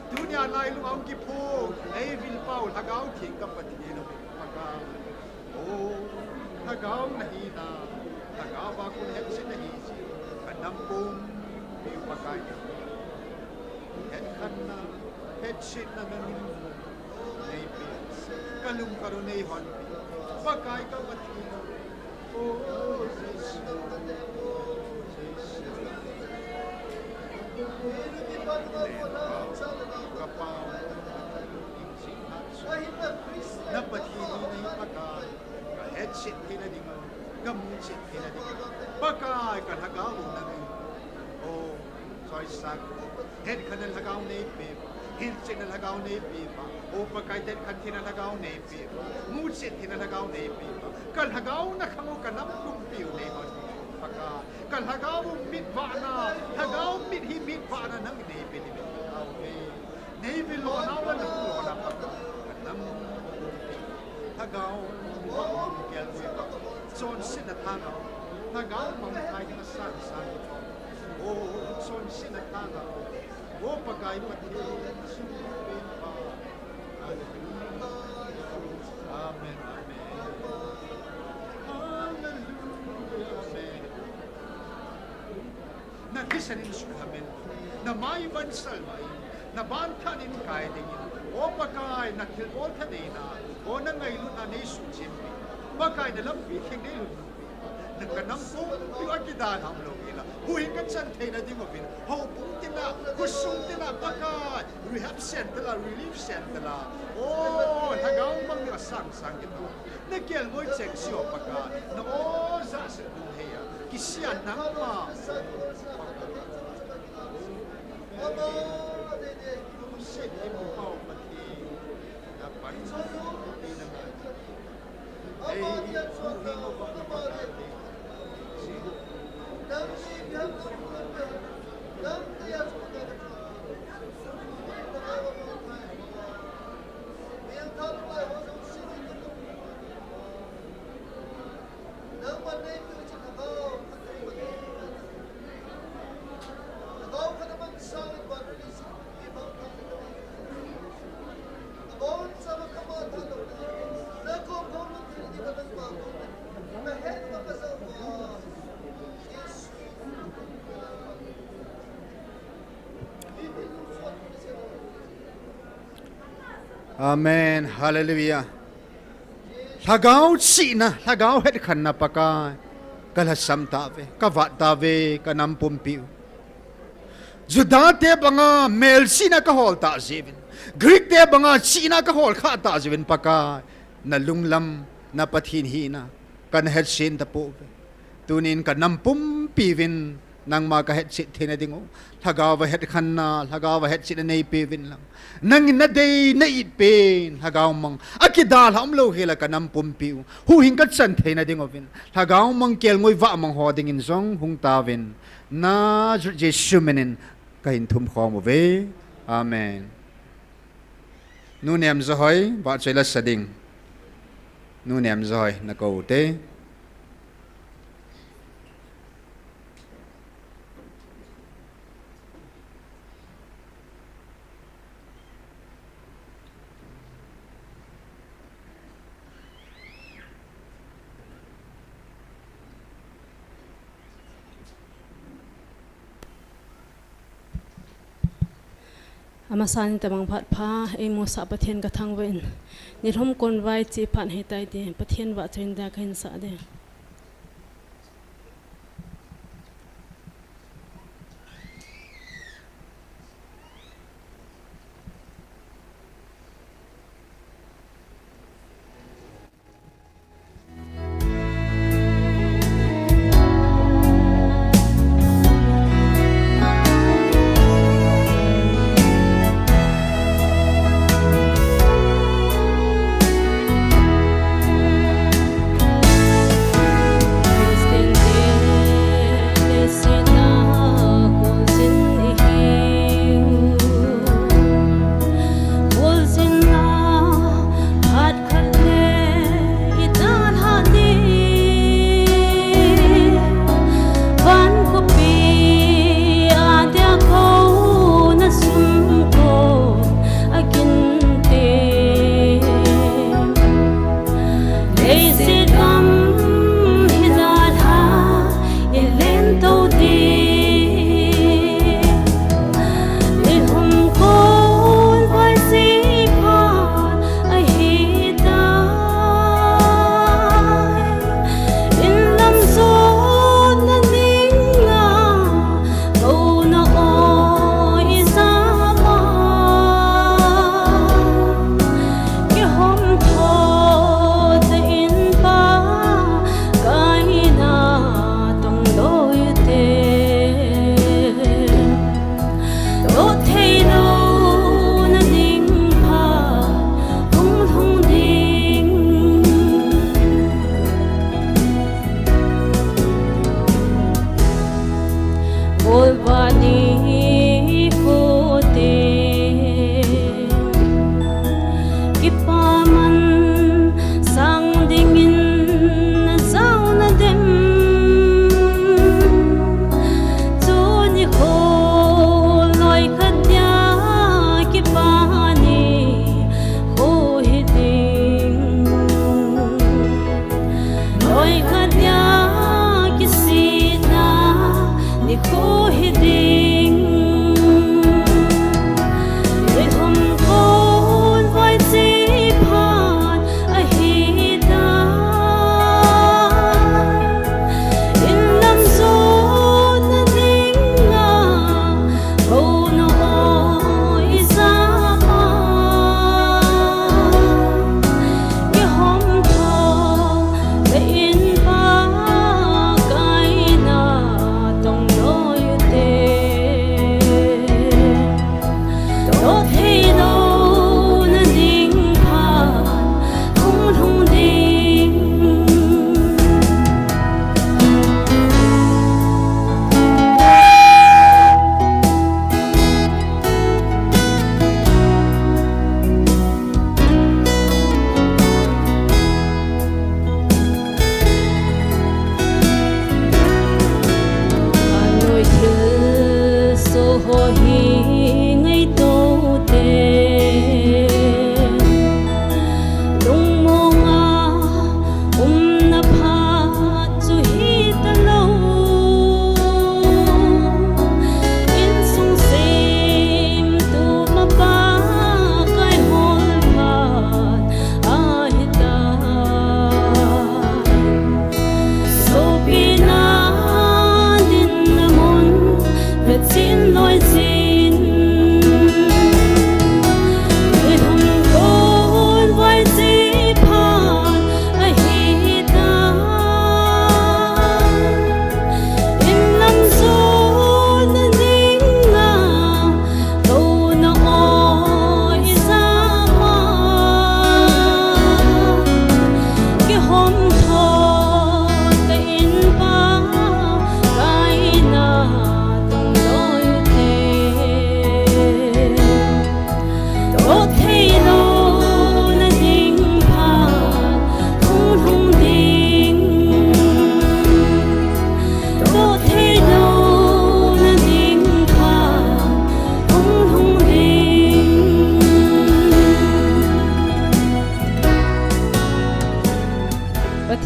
dunia lai lu ang ki pho evil pau hagaw thing ka pathi lo paka o hagaw nahi na hagaw ba kun het se nahi si kanam pum pi pakai het khanna het sit na namin nei pi kalum karu nei hon pakai ka pathi lo o na pathi ni paka ka head sit hina dingo gam sit hina dingo paka ka hagaw na ni o soy sak head kanal hagaw nei pe hin sit na hagaw nei pe pa o paka head kan hina hagaw nei pe mu sit hina hagaw nei pe kal hagaw na kamo kanam kum piu nei hon paka kal hagaw mit va na hagaw mit hi mit va na nang nei pe ni nei vi lo na wa lo na paka kanam hagaw kial mo son sin na tanga hagaw mang kai na san o son sin na tanga o pagay pati sumpen pa amen amen hallelujah amen na kisanin suhamen na may bansal may na bantanin kay dingin o pagay na kilbol kanina o na ngayon na nation chimpi pagay na lampi hindi lupi nagkanang po yung akidahan ang logila huwing katsan tayo na di mo bin hopong tila kusong tila pagay rehab center la relief center la o hagaw mang nga sang ito nagyal mo yung seksyo pagay na o sa buhay kisyan nang ma Sige mo pa pati na pansin Amen. Hallelujah. Lagaw sina, lagaw het khanna paka kalasam tave, kavat tave, kanampumpiu. Juda te banga mel sina kahol ta zivin. Greek te banga sina kahol kha ta zivin paka nalunglam na pathinhina kan het sin tapo. Tunin kanampumpiwin nang makahet sit tinadingo. Lagaw het khanna, lagaw het sit nei pivin lang. Nang naday na ipin hagaw mang akidal hamlo hila kanam pumpiu hu hingkat san the na ding ovin hagaw mang kel ngoi va mang hoding in zong hung tawin na jesu menin kain thum khom ove amen nu nem zahoi ba chela sading nu nem zahoi na ko te Amasan tamang phat pha emo sa pathian ka thang wen ni thom kon vai chi phan he tai de pathian wa chen da khain sa de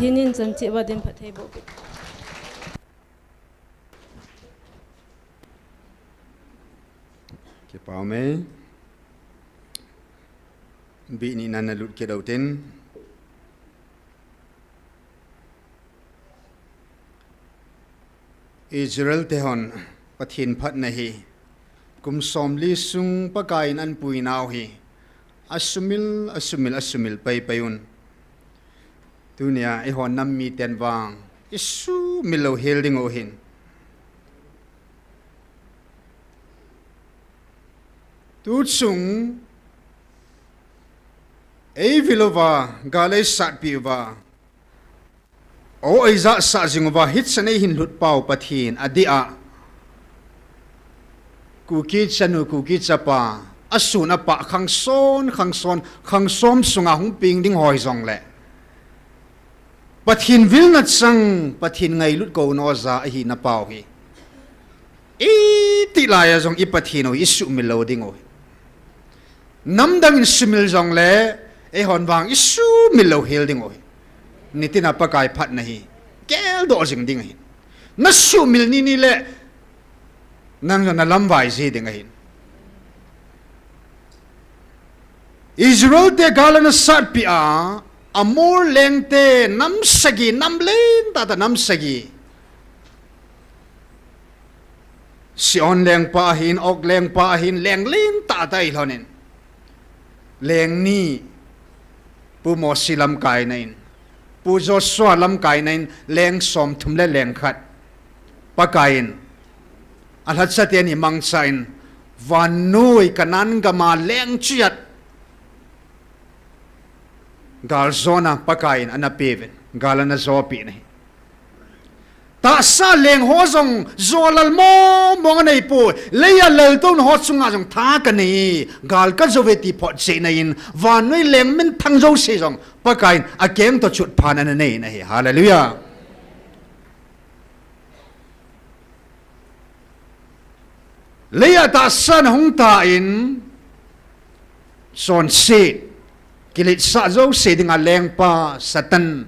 pathinin chanchi wadim pathei bo ke pau me bi ni nan lut ke dau tin Israel te hon pathin phat na hi kum som li sung pakain an pui naw hi asumil pai payun tunia e hon nam mi ten wang isu milo helding o hin tu sung e vilova gale sat piwa o aiza sa jingwa hit sanei hin lut pau pathin adia kuki chanu kuki chapa asuna pa khang som sunga hung ping ding hoi zong le pathin vil na chang pathin ngai lut ko no za hi na pau hi e ti la ya zong i pathin o isu milo ding o nam dang in simil zong le e hon wang isu milo hel ding o nitina pakai phat na hi kel do jing ding hi na su mil ni le nang na lam vai ji ding hi Israel te galana sat pi a amor leng te nam sagi nam len ta nam sagi Sion leng pa hin ok leng pa hin leng len ta tai lonin leng ni pu mo silam kai nain pu Joshua lam kai nain leng som thum le leng khat pakain alhat satien hi mangsain vanui kanan gama leng chiat gal zona pakain anapeven galana zopi nei ta sa leng ho zong zolal mo mong nei pu leya lel ton ho chunga jong tha ka nei gal ka zoveti phot se nain vanui leng min thang zo se jong pakain akem to chut phan an nei nei hallelujah leya ta san hung ta in son se kilit sa zo se ding a leng pa satan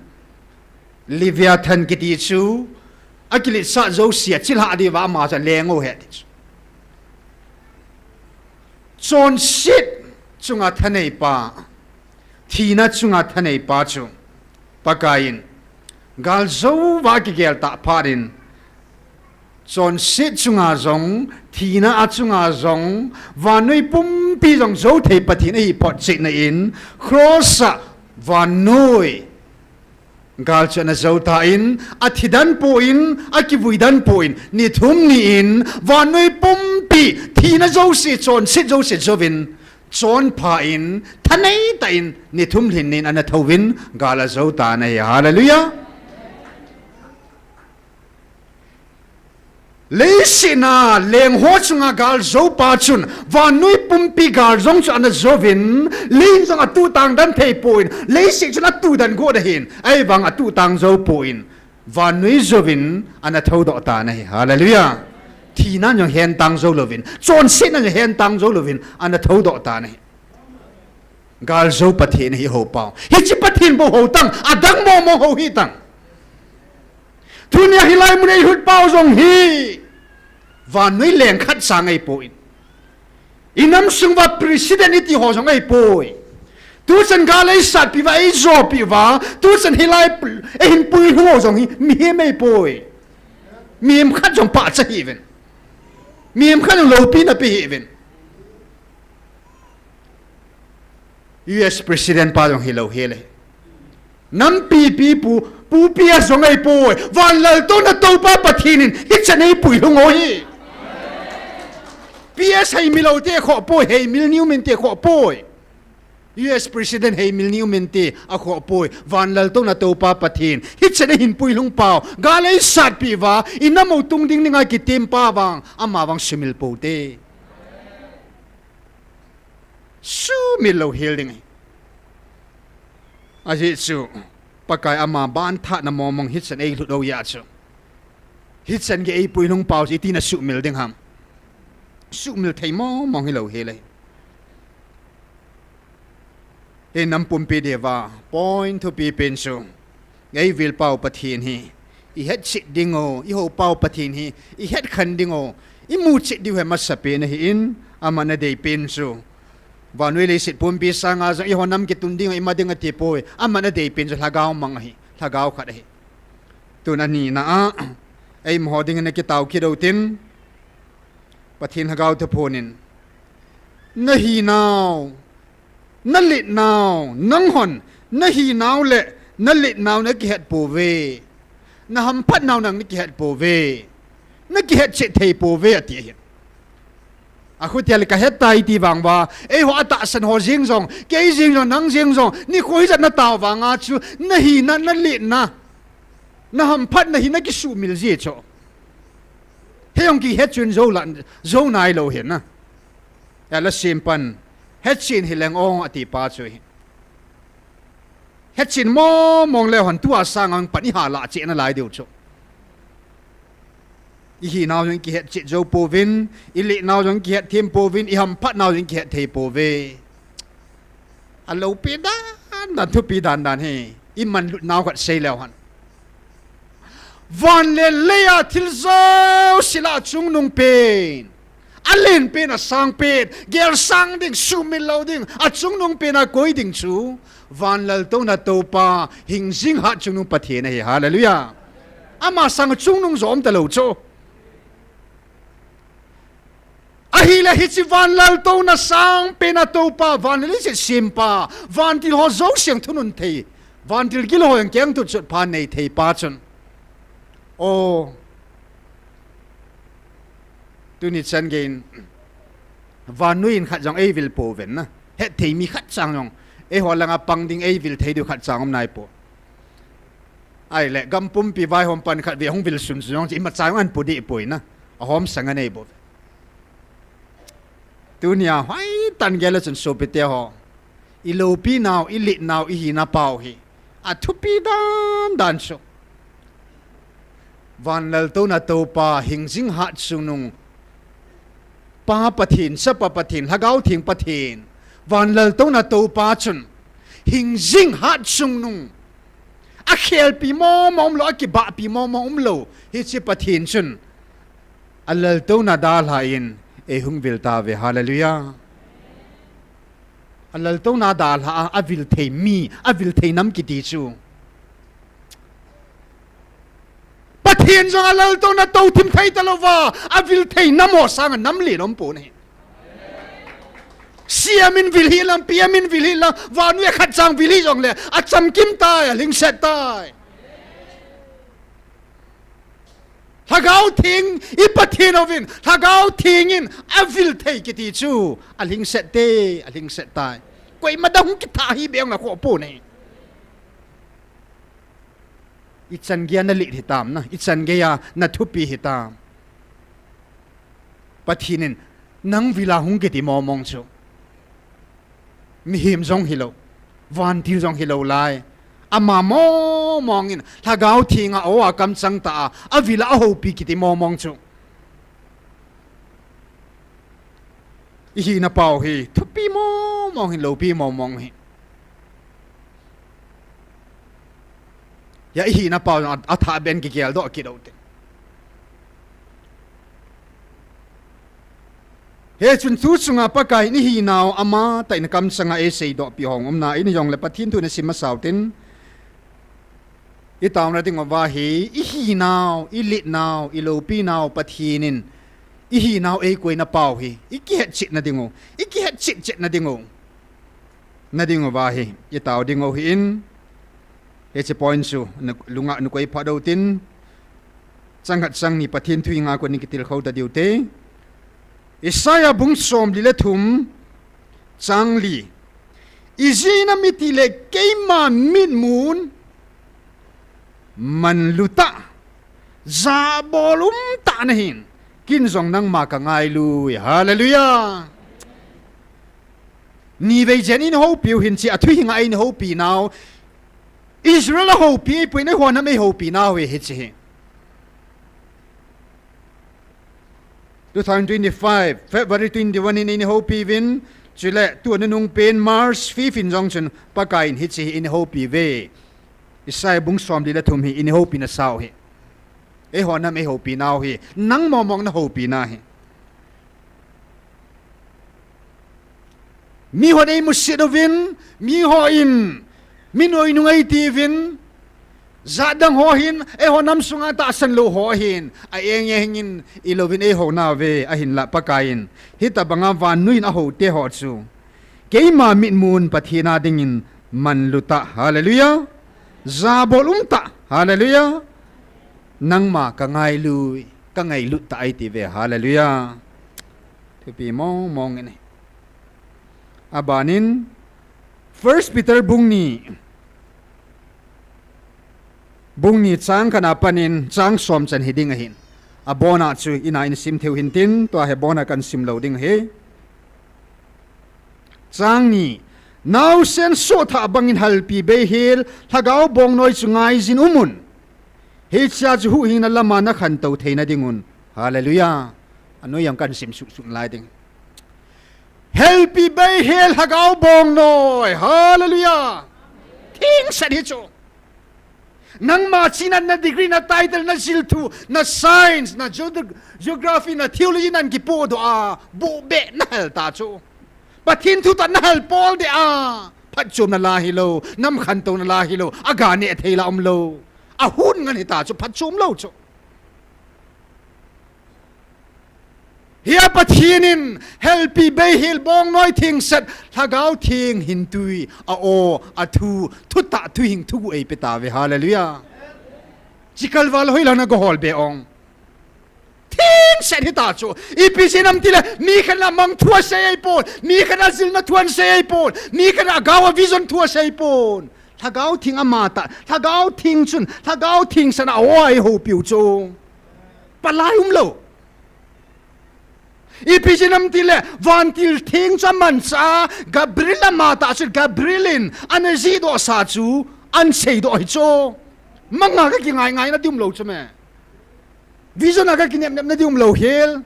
Leviathan kiti chu akilit sa zo sia chilha di wa ma sa leng o het son sit chunga thanei pa thina chunga thanei pa chu pakain gal zo wa ki gel ta parin son sit chunga zong thina a chunga zong vanui pum pi zong zo thei pathin ei pot sit na in crossa vanui gal chana zo ta in athidan po in akivuidan po in ni thum ni in vanui pum pi thina zo si chon sit zo si zovin chon pha in thanei ta in ni thum lin nin ana thowin gala zo ta na hallelujah leisina leng ho chunga gal zo pa chun vanui pumpi gal zong chu ana zovin lin zong atu tang dan thei poin leisi chuna tu dan go da hin ai wang atu tang zo poin vanui zovin ana thau do ta na hallelujah thina nyong hen tang zo lovin chon sin na hen tang zo lovin ana thau do ta na gal zo pathin hi ho pau hi chi pathin bo ho tang adang mo ho hi tang tunia hilai munei hut pau zong hi vanui leng khat sang ai poin inam sungwa president iti ho zong ai poi tu san galai sat pi wa ai zo pi wa tu san hilai hin pui ho zong hi mi he mai poi mi em khat zong pa cha hi ven mi em khat lo pi na pi hi ven US president pa zong hi lo hele nam pi pu pia zong ai poi van lal to na to pa pathinin hi chanei pui hung o hi pia sai milo te kho poi hei mil new men te kho poi US president hei mil new men te a kho poi van lal to na to pa pathin hi chanei hin pui lung pau galai sat pi wa inamo tung ding ninga ki tem pa wang ama wang simil po te su milo healing aji chu pakai ama ban tha na momong hit san ei lu do ya chu hit san ge ei pui lung pau si tina su mil ding ham su mil thai mo mong hilo hele e nam pum pi dewa point to pi pen chu ngay vil pau pathin hi I het chit dingo I ho pau pathin hi I het khan dingo I mu chit diu he masape na hi in amana dei pin su vanui le sit pum pi sanga zo I honam ki tunding I mading ati po amana dei pin zo lagaw mang hi lagaw khat hi tuna ni na a ai mhoding na ki taw ki do tin pathin lagaw te phonin na hi naw na lit naw nang hon na hi naw le na lit naw na ki het po ve na ham phat naw nang ki het po ve na ki het che thei po ve ati hi a khu tel ka het tai ti wang wa e ho ata san ho jing jong ke jing jong nang jing jong ni khoi jat na taw wanga chu na hi na na lit na ham phat na hi na ki su mil ji cho he yong ki het chun zo lan zo nai lo hin na ala simpan het chin hileng ong ati pa chui het chin mo mong le hon tua sang ang pani ha la che na lai deu chu I hi naw jong ki het che zo po vin I le naw jong ki het thêm po vin I ham phat naw jong ki het thei po ve alo pi dan thu pi dan he I man lut naw khat sei lew han van le leya thil zo sila chung nung pen alin pen a sang pen gel sang ding su min lo ding a chung nung pen a koi ding chu van lal to na to pa hing jing ha chung nung pathe na he hallelujah ama sang chung nung zom ta lo cho a hi la hi chi van lal to na sang pen a to pa van le chi sim pa van til ho zo siang thunun thei van til gil ho yang keng tu chut pa nei thei pa chun o tu ni chan gain van nuin khat jong ei vil po ven na het thei mi khat chang jong e ho langa pang ding ei vil thei du khat chang om nai po ai le gam pum pi vai hom pan khat ve hong vil sun jong chi ma chang an pu di poi na a hom sang anei bo tu nia hai tan gela chun so pe te ho I lo pi naw I lit naw I hi na pau hi a thu pi dan so van lal to na to pa hing jing ha sunung pa pathin sa pa pathin hagaw thing pathin van lal to na to pa chun hing jing ha sunung a khel pi mom lo ki ba pi mom lo hi chi pathin chun alal to na dal ha in e hung vil ta ve hallelujah alal to na dal ha a vil thei mi a vil thei nam ki ti chu pathin jong alal to na to thim thei talova a vil thei namo sang nam le nom po ne siamin vil hilam piamin vil hilam wanu khat chang vil hi jong le a cham kim tai a ling set tai hagaw thing I pathin ovin hagaw thing in a vil thei ki ti chu a ling set te a ling set tai koi madang ki tha hi beng na ko po ne Ichan gya na lit hitam na ichan gya na thupi hitam pathinin nang vila hung ke ti momong chu mi him jong hilo van til jong hilo lai ama mo mongin thagaw thinga o akam chang ta a vila ho pi ki ti momong chu hi na pau hi thupi mo mong hin lo pi momong hi ya hi na pau a tha ben ki gel do ki do te he chun tu chunga pa kai ni hi naw ama tai na kam sanga e sei do pi hong om na ini jong le pathin tu na sim sautin I taw na ding wa hi hi naw I lit naw I lo pi naw pathinin I hi naw e koi na pau hi I ki het chit na dingo I ki het chit na dingo wa hi I taw dingo hi in he che point su lunga nu koi pha do tin changat sang ni pathin thui nga ko ni kitil khau da diu te Isaiah bung som li le thum chang li izina mitile keima min mun man luta za bolum ta nahin kin zong nang ma ka ngai lu hallelujah ni ve jen in ho piu hin chi athui nga in ho pi now Israel ho pi pu ne ho na me ho pi now we hit chi 2025 February 21 in Hopi Vin Chile tu nung pen March 5 in Junction pakain hit si in Hopi Ve isai bung som di la thum hi in ho pi na sao hi e ho nam e ho pi nau hi nang mo mong na ho pi na hi mi ho nei musidovin mi ho in min oi nungai ti vin zadang ho hin e ho nam sunga ta san lo ho hin a eng eng in ilovin e ho na ve a hin la pakain hita banga van nuin a ho te ho chu keima mit mun pathina dingin man luta hallelujah zabol umta hallelujah nangma ka ngai lui ka ngai lut ta ai ti ve hallelujah thepi mong ne abanin 1 Peter bungni chang kana panin chang som chan hiding a hin abona chu ina in sim theu hin tin to he bona kan sim loading he chang ni now sen so tha bangin halpi be hil thagau bong noi chungai jin umun he cha chu hu hin na lama na khan to theina dingun hallelujah anu yang kan sim su lai ding helpi be hil thagau bong noi hallelujah thing sa di chu nang ma chinan na degree na title na siltu na science na geography na theology nan ki po do a bu be na hal ta chu pathin thu ta na hal pol de a phat chum na la hi lo nam khan to na la hi lo aga ne theila om lo a hun ngan hi ta chu phat chum lo chu hiya pathinin helpi be hil bong noi thing set thagau thing hin tui a o a thu ta thu hing thu ei peta ve hallelujah chikal wal hoila na go hol be ong thing set hi ta chu ipisinam tile mi khana mang thua se ei pon mi khana zil na thuan se ei pon mi khana gawa vision thua se ei pon thagau thing amata thagau thing chun thagau thing sana oi ho piu chu palai lo ipisinam tile vantil thing chaman sa gabriela mata chu gabrielin anezi do sa chu an sei do cho manga ka ki ngai na dum lo chme vision aga ki nem na dum lo hel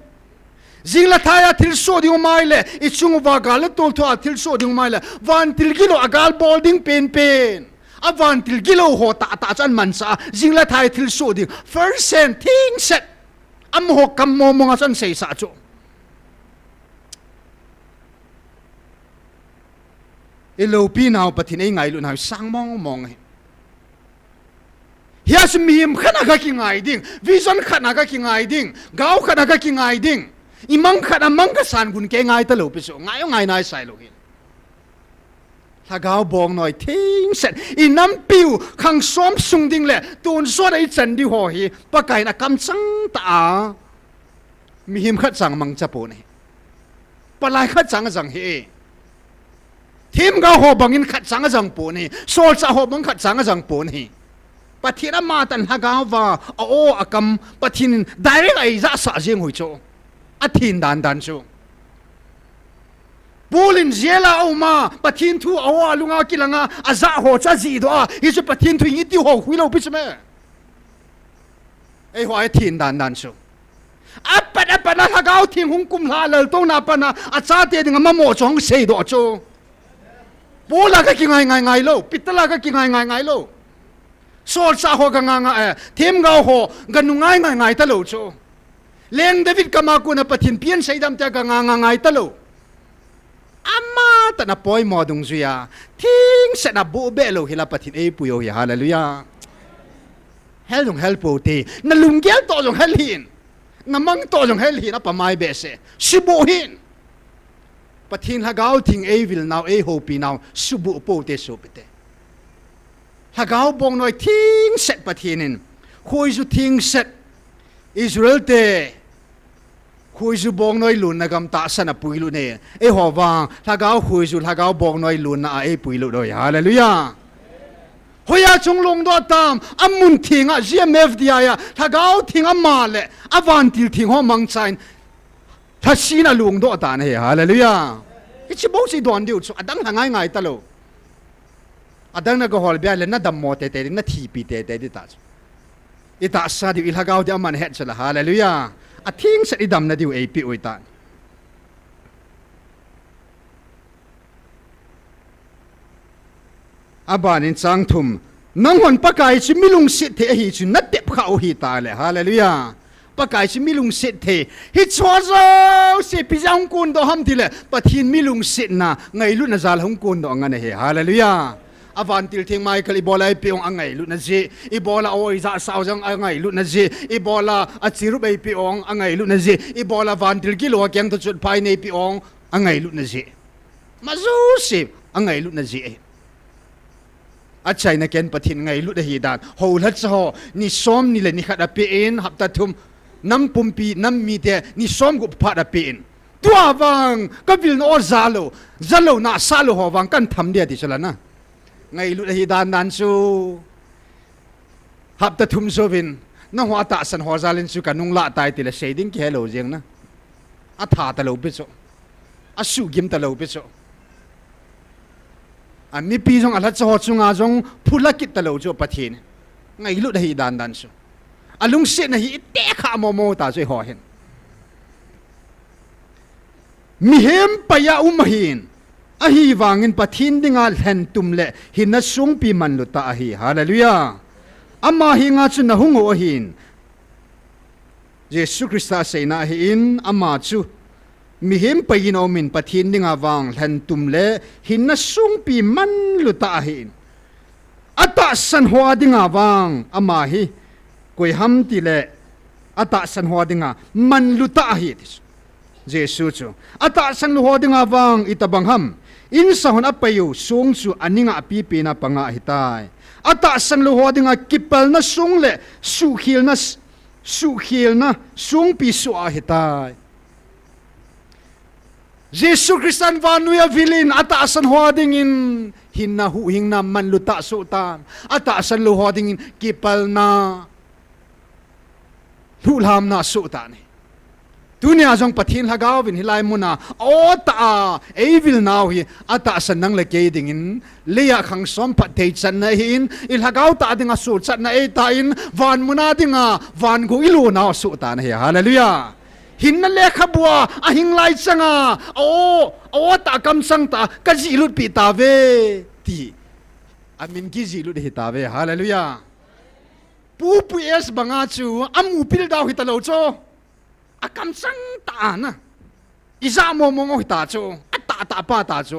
zingla thaya thil so ding mai le ichung wa gal tol tho thil so ding mai le vantil kilo agal bolding pen avantil kilo ho ta chan man sa zingla thaya thil so ding first sent thing set am ho kam mo nga chan sei sa chu elopi now pathin ei ngai lu na sang mong hias mim khana ka ki ngai ding vision khana ka ki ngai ding gau khana ka ki ngai ding imang khana mang ka san gun ke ngai ta lo pi so ngai nai sai lo hin thagau bong noi thing set inam piu khang som sung ding le tun so dai chan di ho hi pakai na kam chang ta mi him khat chang mang cha po ne palai khat chang hi thim ga ho bangin khat chang po ni sol cha ho bang khat chang po ni pathina ma tan ha ga wa o akam pathin direct ai za sa jeng hui cho athin dan chu bolin zela o ma pathin thu awa lunga kilanga aza ho cha ji do a hi chu pathin thu ngi ti ho hui lo pi chme ei ho ai thin dan chu apana ha ga thing hung kum la lal to na pana acha te ding ma mo chong sei do chu bola ka ki ngai lo pitala ka ki ngai lo sol sa ho ka nga them ga ho ganu ngai ta lo cho leng david kama ku na pathin pian saidam ta ka nga ngai ta lo amma ta na poi modung zuya thing se na bu be lo hila pathin e puyo ya hallelujah hel dong hel po te na lunggel to dong hel hin na mang to dong hel hin apa mai be se sibo hin pathin hagau thing e vil now e hopi now subu po te supite hagau bong noi thing set pathinin khoi ju thing set Israel te khoi ju bong noi lun na gam ta sana puilu ne e howang hagau khoi ju hagau bong noi lun na e puilu doi hallelujah hoya chung long do tam amun thing a GMFDI ya hagau thing amale avantil thing ho mang chain thasina lung do ta ne hallelujah ichi bo si don diu chu adang ngai ta lo adang na go hol bia le na dam mo te na thi pi te di ta ita sa di il hagau di aman het chala hallelujah a thing sa idam na diu ap oi ta aban in chang thum nang hon pakai chi milung sit the hi chu na tep khau hi ta le hallelujah pakai chi milung sit the hi chozo se pijang kun do ham thile pathin milung sit na ngai lu na zal hong kun do ngane he hallelujah avantil thing mai kali bola piong angai lu na ji ibola oi za saujang angai lu na ji ibola achiru bai piong angai lu na ji ibola vantil ki lo kyang to chut phai nei piong angai lu na ji mazu se angai lu na ji achai na ken pathin ngai lu da hi dan ho lat cho ni som ni le ni khada pe en hapta thum nam pumpi nam mi te ni som gu pha da pe en tua wang kabil no zalo na salo ho wang kan tham dia ti chala na ngai lu da hi dan dan su hapta thum sovin na hwa ta san ho zalin su kanung la tai ti le shading ke lo jeng na a tha ta lo pe so a su gim ta lo pe soอันนี้ปีจงอัลฮัจฮอจุงอาจงพูดละกิตตะโลจูปะทีนไงลุดให้ดันดันสูอันลุงเสนให้เตะขาโมโมตาช่วยหอเห็นมีเห็มปะยาอุมหินอะฮีวางินปะทีนดิงาเห็นตุมเละหินนัสงปีมันลุตาอะฮีฮาเลลูยาอามาหิงาจุนนะหุงโอหินเยซูคริสต์เสนาหินอามาจูมีเห็นไปยินอมินปะทินดิงาวางเห็นตุมเละหินนัสงปีมันลุตาหินอัตสันหัวดิงาวางอามาฮิกุยฮัมติเละอัตสันหัวดิงามันลุตาหินเยซูจูอัตสันหัวดิงาวางอิตาบังฮัมอินสหนอไปอยู่สงจูอันนิงาปีปีนาปังอาหิตายอัตสันหัวดิงากิปลนัสงเละสุขีลนะสงปีสุอาหิตายเยซูคริสต์วานุยาวิลินอัตสันหัวดิ่งอินหินนาหูหิงนามันลุตาสุตานอัตสันหัวดิ่งอินกิปลนาลุลามนาสุตานีตุนีอาจงปะทินฮากาวินฮิไลมุนาโอตาเอวิลนาวฮีอัตสันนังเลเกดิ่งอินเลียขังสมปัตเตจันนะหินอิลฮากาวตาดิ่งสุจันนะเอตาอินวันมุนาดิ่งวันกุอิลูนาสุตานฮีฮาเลลูยาหินนั่นแหละขบัวอะหิงไลจังโอ้ตากำสังตากะจิลุดปีตาเวตีอามินกิจิลุดหิตาเวฮาเลลูยาปูเอสบังอาจูอามูพิลดาวหิตาโลโจอากำสังตานะอิซาโมโมหิตาโจอะตาปาตาโจ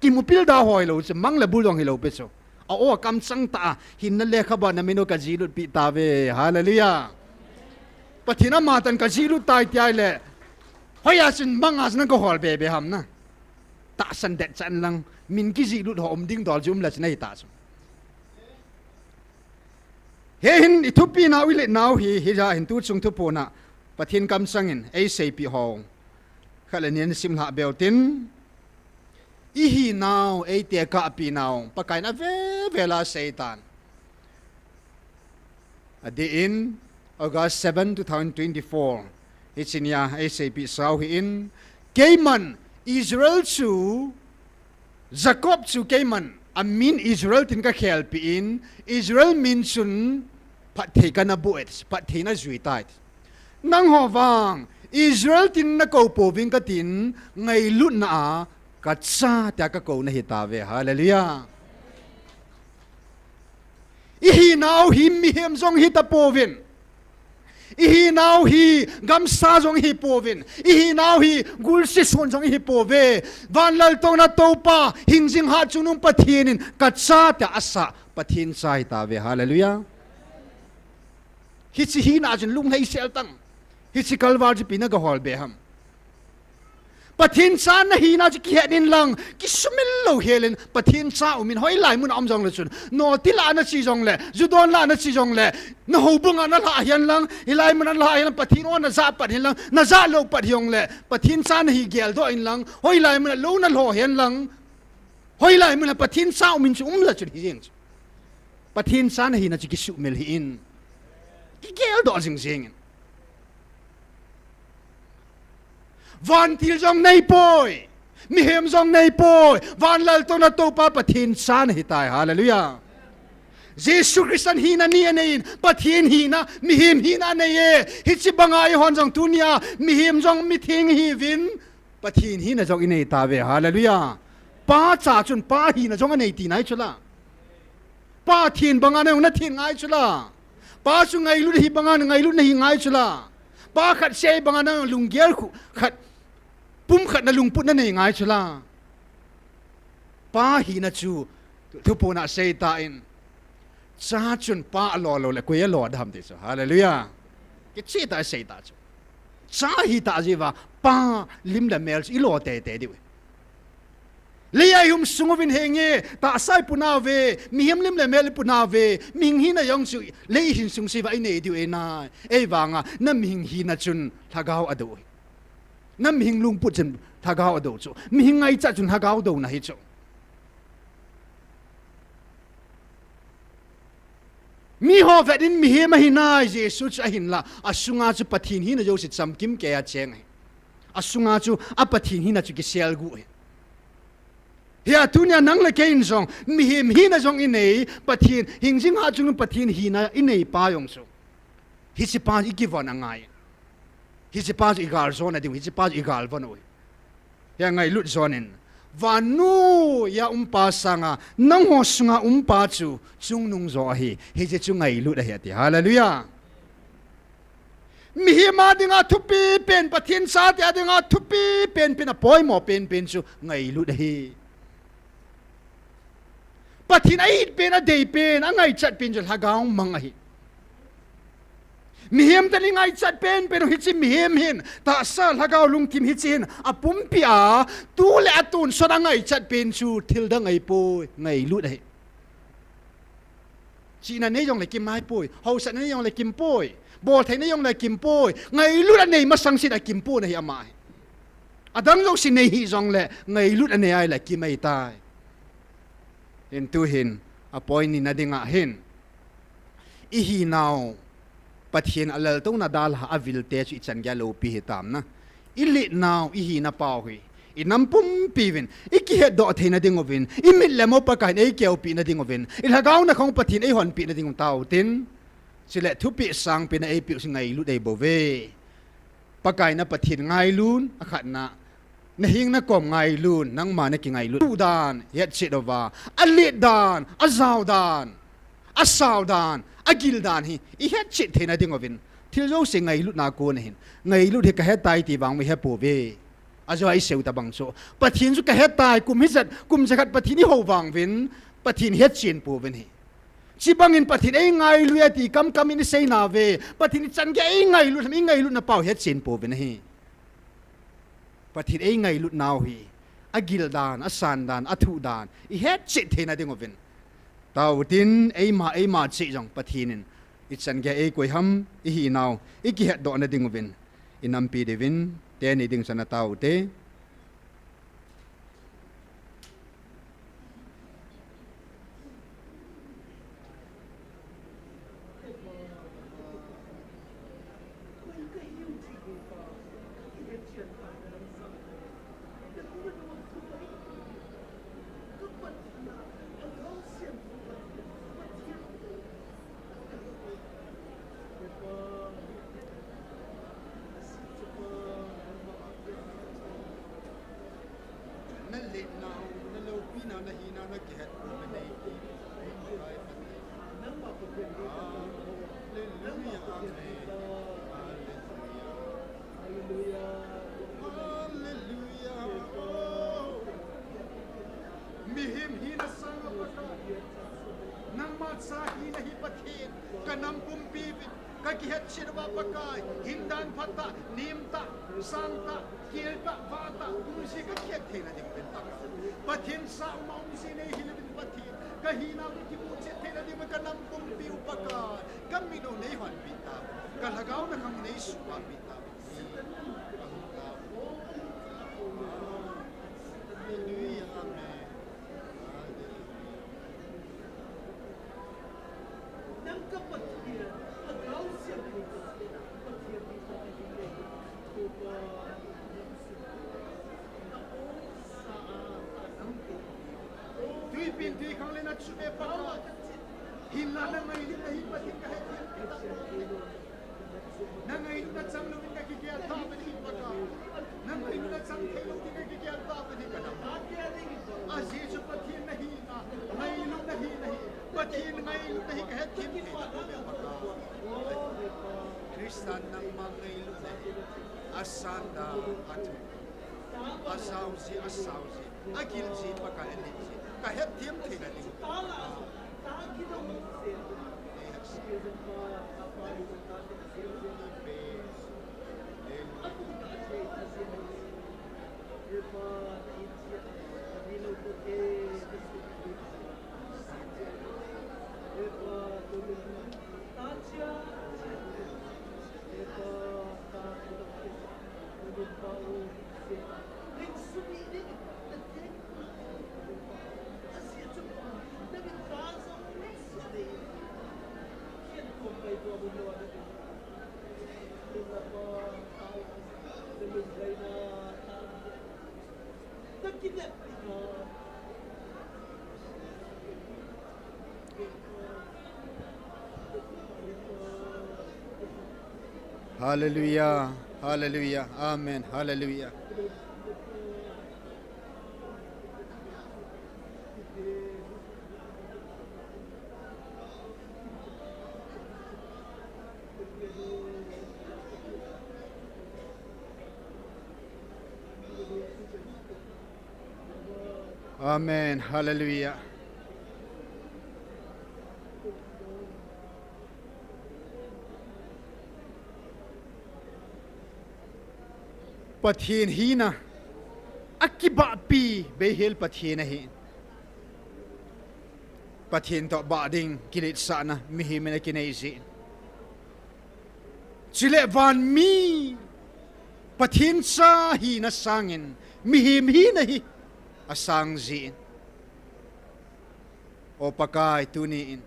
กิมูพิลดาวหอยโลจะมังละบุลองฮิโลเปโจโอ้กำสังตาหินนั่นแหละขบัวนามิโนกะจิลุดปีตาเวฮาเลลูยาปะทินามาตันกะจีลุตายตายเลยพยาสินบังอาสนั่นก็หอลเบเบฮัมนะตาสันเด็ดจันลังมินกิจีลุดหอมดิ้งดอลจุมละชนะฮิตาสเฮินอิทุปีนาวิเลนาวฮิจาหินตูจงทุปนะปะทินกำสังอินเอเซปีฮองขัดเนียนสิมหาเบลตินอีฮีนาวเอเตียกะปีนาวปะไกนะเวลาเซตันอดีอินAugust 7, 2024 Hichinya ASAP Sao Hin Cayman Israel chu Jacob chu Cayman Amin Israel tin ka khel pi in Israel min chun pathe kana buet pathe na zuitai nang howang Israel tin na ko poving ka tin ngai lut na ka cha ta ka ko na hitawe hallelujah ihi now him mi hem jong hita povin ihi now hi gam sa jong hi povin ihi now hi gul si son jong hi pove van lal to na to pa hingjing ha chunum pathinin katsa ta asa pathin sai ta ve hallelujah hi chi hi na jin lung hei sel tang hi chi kalwar ji pina ga hol be ham pathin sa na hi na ji khenin lang ki sumil lo helen pathin sa umin hoi lai mun am jong le chun no tila na chi jong le judon la na chi jong le na ho bunga na la hian lang hilai mun la hian pathin on na za pat hin lang na za lo pat hiong le pathin sa na hi gel do in lang hoi lai mun lo na lo hian lang hoi lai mun pathin sa umin chu la chun hi jing pathin sa na hi na chi ki su mel hi in ki gel do jing jing van til jong nei poi mi hem jong nei poi van lal to na to pa pathin san hi tai hallelujah Jesus Christ hi na ni anein pathin hi na mi hem hi na nei hi chi bangai hon jong tunia mi hem jong mi thing hi vin pathin hi na jong inei ta ve hallelujah pa cha chun pa hi na jong anei ti nai chula pa thiên banga na thiên ngai chula pa su ngai lu hi banga ngai lu na hi ngai chula pa khat sei banga na lung ger khu khat pum khat na lung put na nei ngai chula pa hi na chu thu po na sei ta in cha chun pa lo le ko ye lo dam ti so hallelujah ke chi ta sei ta chu cha hi ta ji wa pa lim da mel i lo te te di le ai hum sungovin henge ta sai puna ve mi hem lim le mel puna ve ming hi na yong chu le hin sung si wa i nei di e na e wanga na ming hi na chun thagau adu na ming lung put chen thagau adu chu ming ngai cha chun thagau do na hi chu mi ho vet in mi he ma hi na Jesus cha hin la asunga chu pathin hi na jo si cham kim ke a cheng asunga chu a pathin hi na chu ki sel gu ya tunya nang le kein song mi him hi na song inei pathin hing jing ha chung pathin hi na inei pa yong so hi si pa i ki von angai hi si pa i gar zone adi hi si pa i gal von oi ya ngai lut zonin vanu ya pa sanga nang ho sunga pa chu chung nung zo hi je chu ngai lut a ti hallelujah mi hi ma dinga thupi pen pathin sa ti adinga thupi pen pen a poi mo pen chu ngai lut hi pathin ai pen a dei pen a ngai chat pen jul hagaung mang hi mi hem tali ngai chat pen hi chi mi hem hin ta sa hagaw lung tim hi chin a pum pia tu le atun so da ngai chat pen chu thil da ngai po ngai lut hi chi na ne yong le kim mai poi ho sa ne yong le kim poi bol thai ne yong le kim poi ngai lut an nei ma sang si da kim po na hi amai adang lo si nei hi jong le ngai lut an nei ai la kim ai tai in tu hin apoi ni na dinga hin i hi now pathian alal to na dal ha avil te chu chan gya lo pi hitam na i li now i hi na pau hi i nam pum pi vin i ki he do theina ding ovin i mit le mo pa kai nei keu pi na ding ovin i la gaung na khong pathian ei hon pi na ding tau tin sile thu pi sang pi na ei pi singai lu dei bo ve pa kai na pathian ngai lun akhat na na hing na kom ngai lun nang ma na ki ngai lu tu dan yet chit over a lit dan a zau dan a sau dan a gil dan hi I het chit thena ding ovin thil zo se ngai lu na ko na hin ngai lu the ka het tai ti wang mi he po ve a zo ai seu ta bang so pathin zu ka het tai kum hi zat kum jagat pathin hi ho wang vin pathin het chin po vin hi chi bangin pathin ei ngai lu ya ti kam kam in sei na ve pathin chan ge ei ngai lu na pau het chin po vin hi pathin ei ngai lut naw hi agil dan asan dan athu dan I het chit thena ding ovin tau tin ei ma chi jong pathinin I chan ge ei koi ham I hi naw I ki het do na ding ovin inam pi devin te ni ding sana tau te Pathin asan ng mga ilunay, asan na atu, asaw si, agil si, pagkailin si, kahit tiyam tinaling. Hallelujah, hallelujah, amen, hallelujah. Amen, hallelujah. Pathin hina akiba pi behel pathin hi pathin to bading kilit sana mihimena kinaizi chile van mi pathin sa hina sangin mihim hina hi asang zin o pakai tuniin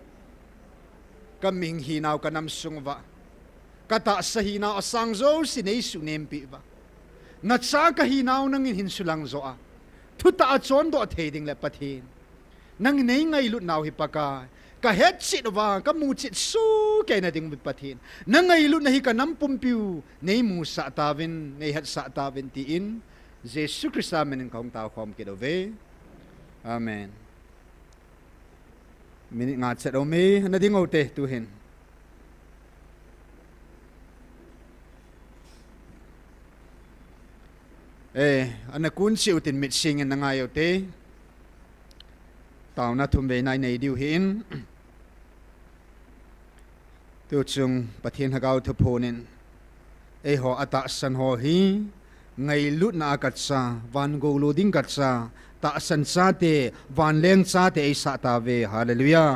kaming hinaw kanam sungwa kata sa hinaw asang zo sinay sunempi ba natsa kahinaw nang hinsulang zoa tuta atson do atheding le pathin nang nei ngai lut naw hi paka kahet sit wa kamuchit su kay na ding pathin nang ngai lut na hi kanam pumpiu nei mu sa tawin nei hat sa tawin tiin Jesus Christ amen kong tao khom kidove amen min ngat sa do me na ding ote tu hin anakun si utin mit singin na ngayo te tao na tumbe nai nei diu hin tu chung pathin hagaw thuponin ho ata san ho hi ngai lut na akat sa van go loading kat sa ta san sa te van leng sa te ai sa ta ve hallelujah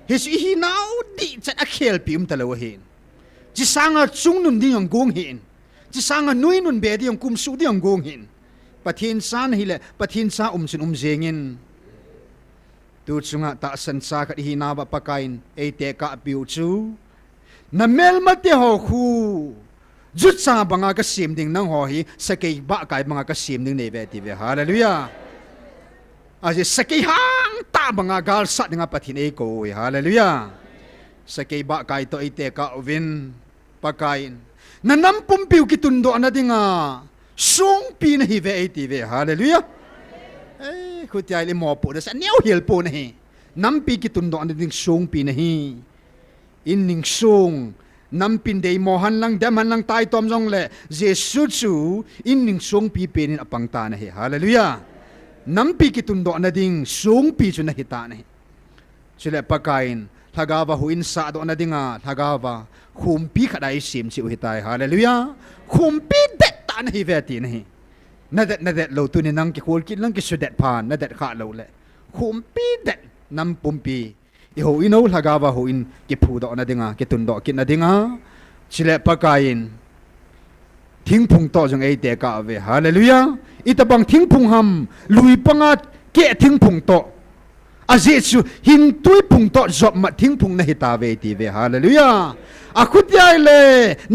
his hi now di chat akhel pim talaw hin chi sanga chung nun ding ang gong hin chỉ sang anh nuôi nun bé đi ông kum su đi ông gong hin, pathin san hi le pathin sa sin zengin, tu chunga ta san sa kat hi na ba pakain ei te ka piu chu, na mel ma te ho khu, jut sa banga ka sim ding nang ho hi sakei ba kai banga ka sim ding nei be ti ve hallelujah, aje sakei hang ta banga gal sa dinga pathin ei ko hallelujah, sakei ba kai to ei te ka win pakain na nampum piu kitundo na dinga SONGPI na hive ATV hallelujah khutia le mo po da sa neu hil po na hi nampi kitundo na ding SONGPI na hi in ning song nampin dei mohan lang daman lang tai tom jong le Jesus chu in ning SONGPI penin apang ta na hi hallelujah nampi kitundo na ding SONGPI chu na hita na hi sila pakain thagawa huin sa do na dinga thagawa khumpi khadai sim chi uhitai hallelujah khumpi det ta na hi veti na hi na det lo tu ni nang ki khol ki lang ki sudet phan na det kha lo le khumpi det nam pumpi i ho ino thagawa huin ki phu do na dinga ki tun do ki na dinga chile pakain thing phung to jong ei te ka ve hallelujah itabang thing phung ham lui panga ke thing phung to ajesu hin tui phung to job ma thing phung na hita ve ti ve hallelujah akutyai le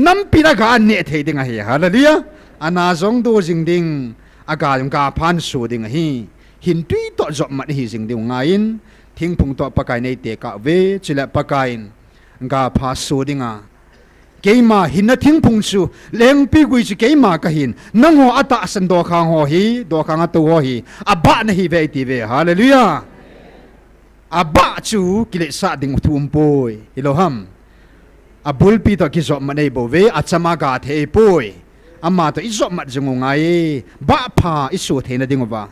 nampi na ga ne thei dinga hi hallelujah ana zong do jing ding aga jong ka phan su ding hi hin tui to job ma hi jing ding ngain thing phung to pakai nei te ka ve chila pakain ga pha su dinga keima hin na thing phung su leng pi gui chi keima ka hin nang ho ata san do khang ho hi do khang atu ho hi aba na hi ve ti ve hallelujah aba chu kile sa ding thum poi iloham abul pi to ki zo ma nei bo ve achama ga the poi ama to izo mat jungu ngai ba pha isu the na ding wa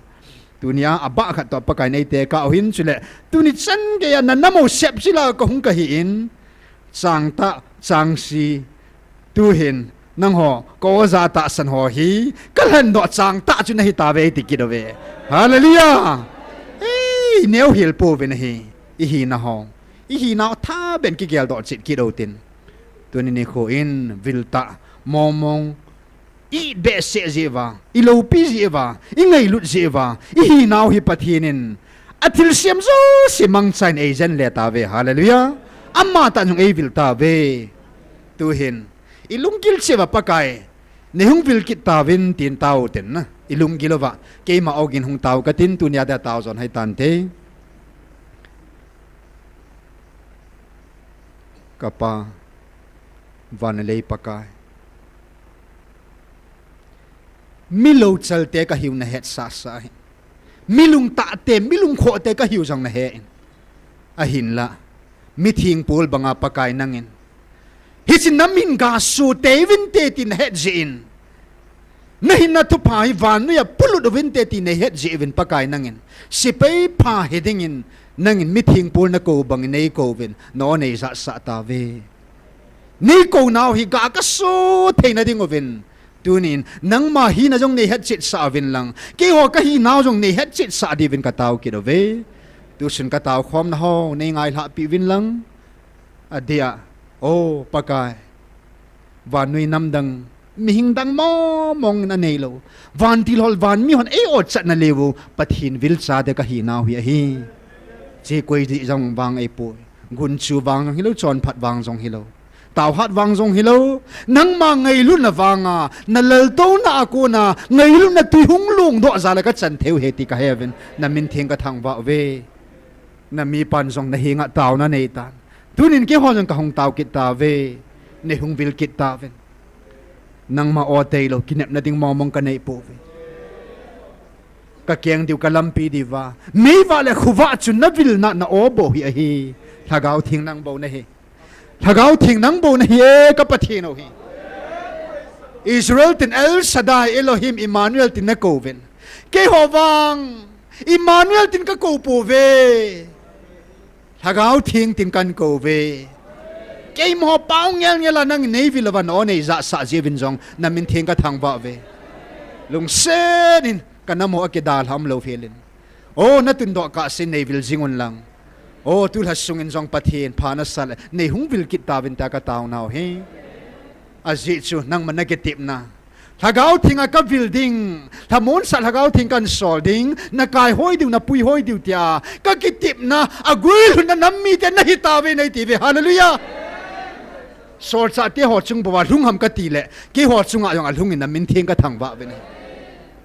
tunia aba khat to pakai nei te ka hin chule tuni chan ge ya na namo sep sila ko hung ka hi in chang ta chang si tu hin nang ho ko za ta san ho hi kal han do chang ta chu na hi ta ve ti ki do ve hallelujah ei neu hil po ve na hi i hi na ho i hi na tha ben ki gel do chit ki do tin tuni ni kho in vilta momong i be se jeva i lo pi jeva i ngai lut jeva i hi naw hi pathinin athil siam zo simang chain agent le ta ve hallelujah amma ta jung e vil ta ve tu hin i lungkil cheva pakai ne hung vil kit ta vin tin tau ten na i lungkilova ke ma ogin hung tau ka tin tu nya da tau zon hai tan te kapa van le pakai milo chalte ka hiu na het sa sa milung ta te milung kho te ka hiu jang na he a hin la mi thing pol banga pakai nangin hi chin namin ga su te vin te tin het jin na hin na tu pai van nu ya pulu do vin te tin het je vin pakai nangin si pe pha heding in nangin mi thing pol na ko bang nei ko vin no nei sa sa ta ve nei ko naw hi ga ka su the na ding ovin tunin nang ma hi na jong nei het chit sa vin lang ke ho ka hi naw jong nei het chit sa di vin ka taw ki do ve tu sin ka taw khom na ho nei ngai la pi vin lang adia o pakai van nui nam dang mi hing dang mo mong na nei lo van til hol van mi hon e o chat na lewu pathin vil cha de ka hi naw hi che koi di jong wang e pu gun chu wang hi lo chon phat wang jong hi lo tao hát vang dong hello nang ma ngai lu na wanga na lal to na ko na ngai lu na tu hung lung do za la ka chan theu he ti ka heaven na min theng ka thang wa ve na mi pan jong na hinga tao na nei tan tunin ke ho jong ka hong tao kit ta ve ne hung vil kit ta ven nang ma o te lo kinep na ding momong ka nei po ve ka kyang diu ka lampi di wa me wa le khuwa chu na vil na o bo hi a hi thagau thing nang bo na he thagau thing nang bo na hi ka pathino hi Israel tin El Shaddai Elohim Emmanuel tin na ko ven ke ho wang Emmanuel tin ka ko po ve thagau thing tin kan ko ve ke mo pau ngel ngela nang nei vil wa no nei za sa je vin jong na min thing ka thang ba ve lung senin kana mo akidal ham lo felin o na tin do ka sin nei vil jingon lang o tu la sungin jong pathin phana sal nei hung vil kit ta vin ta ka taw naw he aji chu nang man negative na thagau thinga ka building thamon sal thagau thing kan sol ding na kai hoi diu na pui hoi diu tia ka kitip na agul na nammi te na hitawe nei ti ve hallelujah sol sa te ho chung bawa lung ham ka ti le ke ho chunga yong alung in na min thing ka thang ba ve ne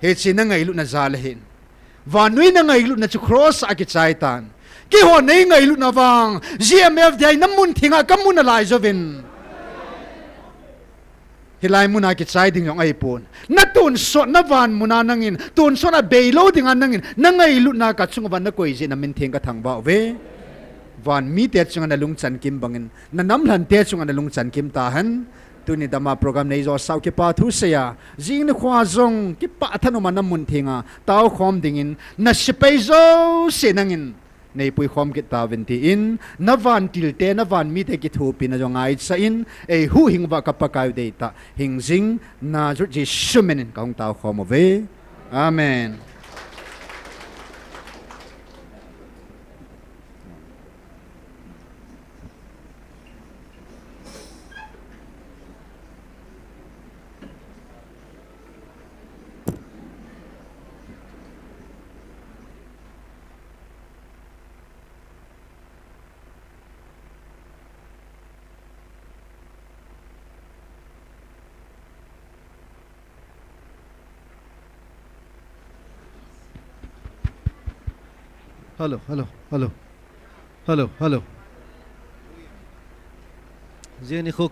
he chi na ngai lu na za le hin wa nui na ngai lu na chu cross a ki chai tan ke ho nei ngai lu na wang GMFDI namun thinga kamun lai jovin hilai muna ki chai ding yong ai pon na tun so na van muna nangin tun so na beilo ding an nangin na ngai lu na ka chung van na koi je na min theng ka thang ba ve van mi te chung na lung chan kim bangin na nam hlan te chung na lung chan kim ta han tuni dama program nei zo sau ki pa thu se ya jing na khwa zong ki pa thanu ma namun thinga taw khom dingin na sipai zo se nangin nei pui khom ki ta venti in na van til te na van mi te ki thu pin na jong ai sa in e hu hing wa ka pakai de ta hing jing na ju ji shumen ka hong taw khom ve amen hello je ni kho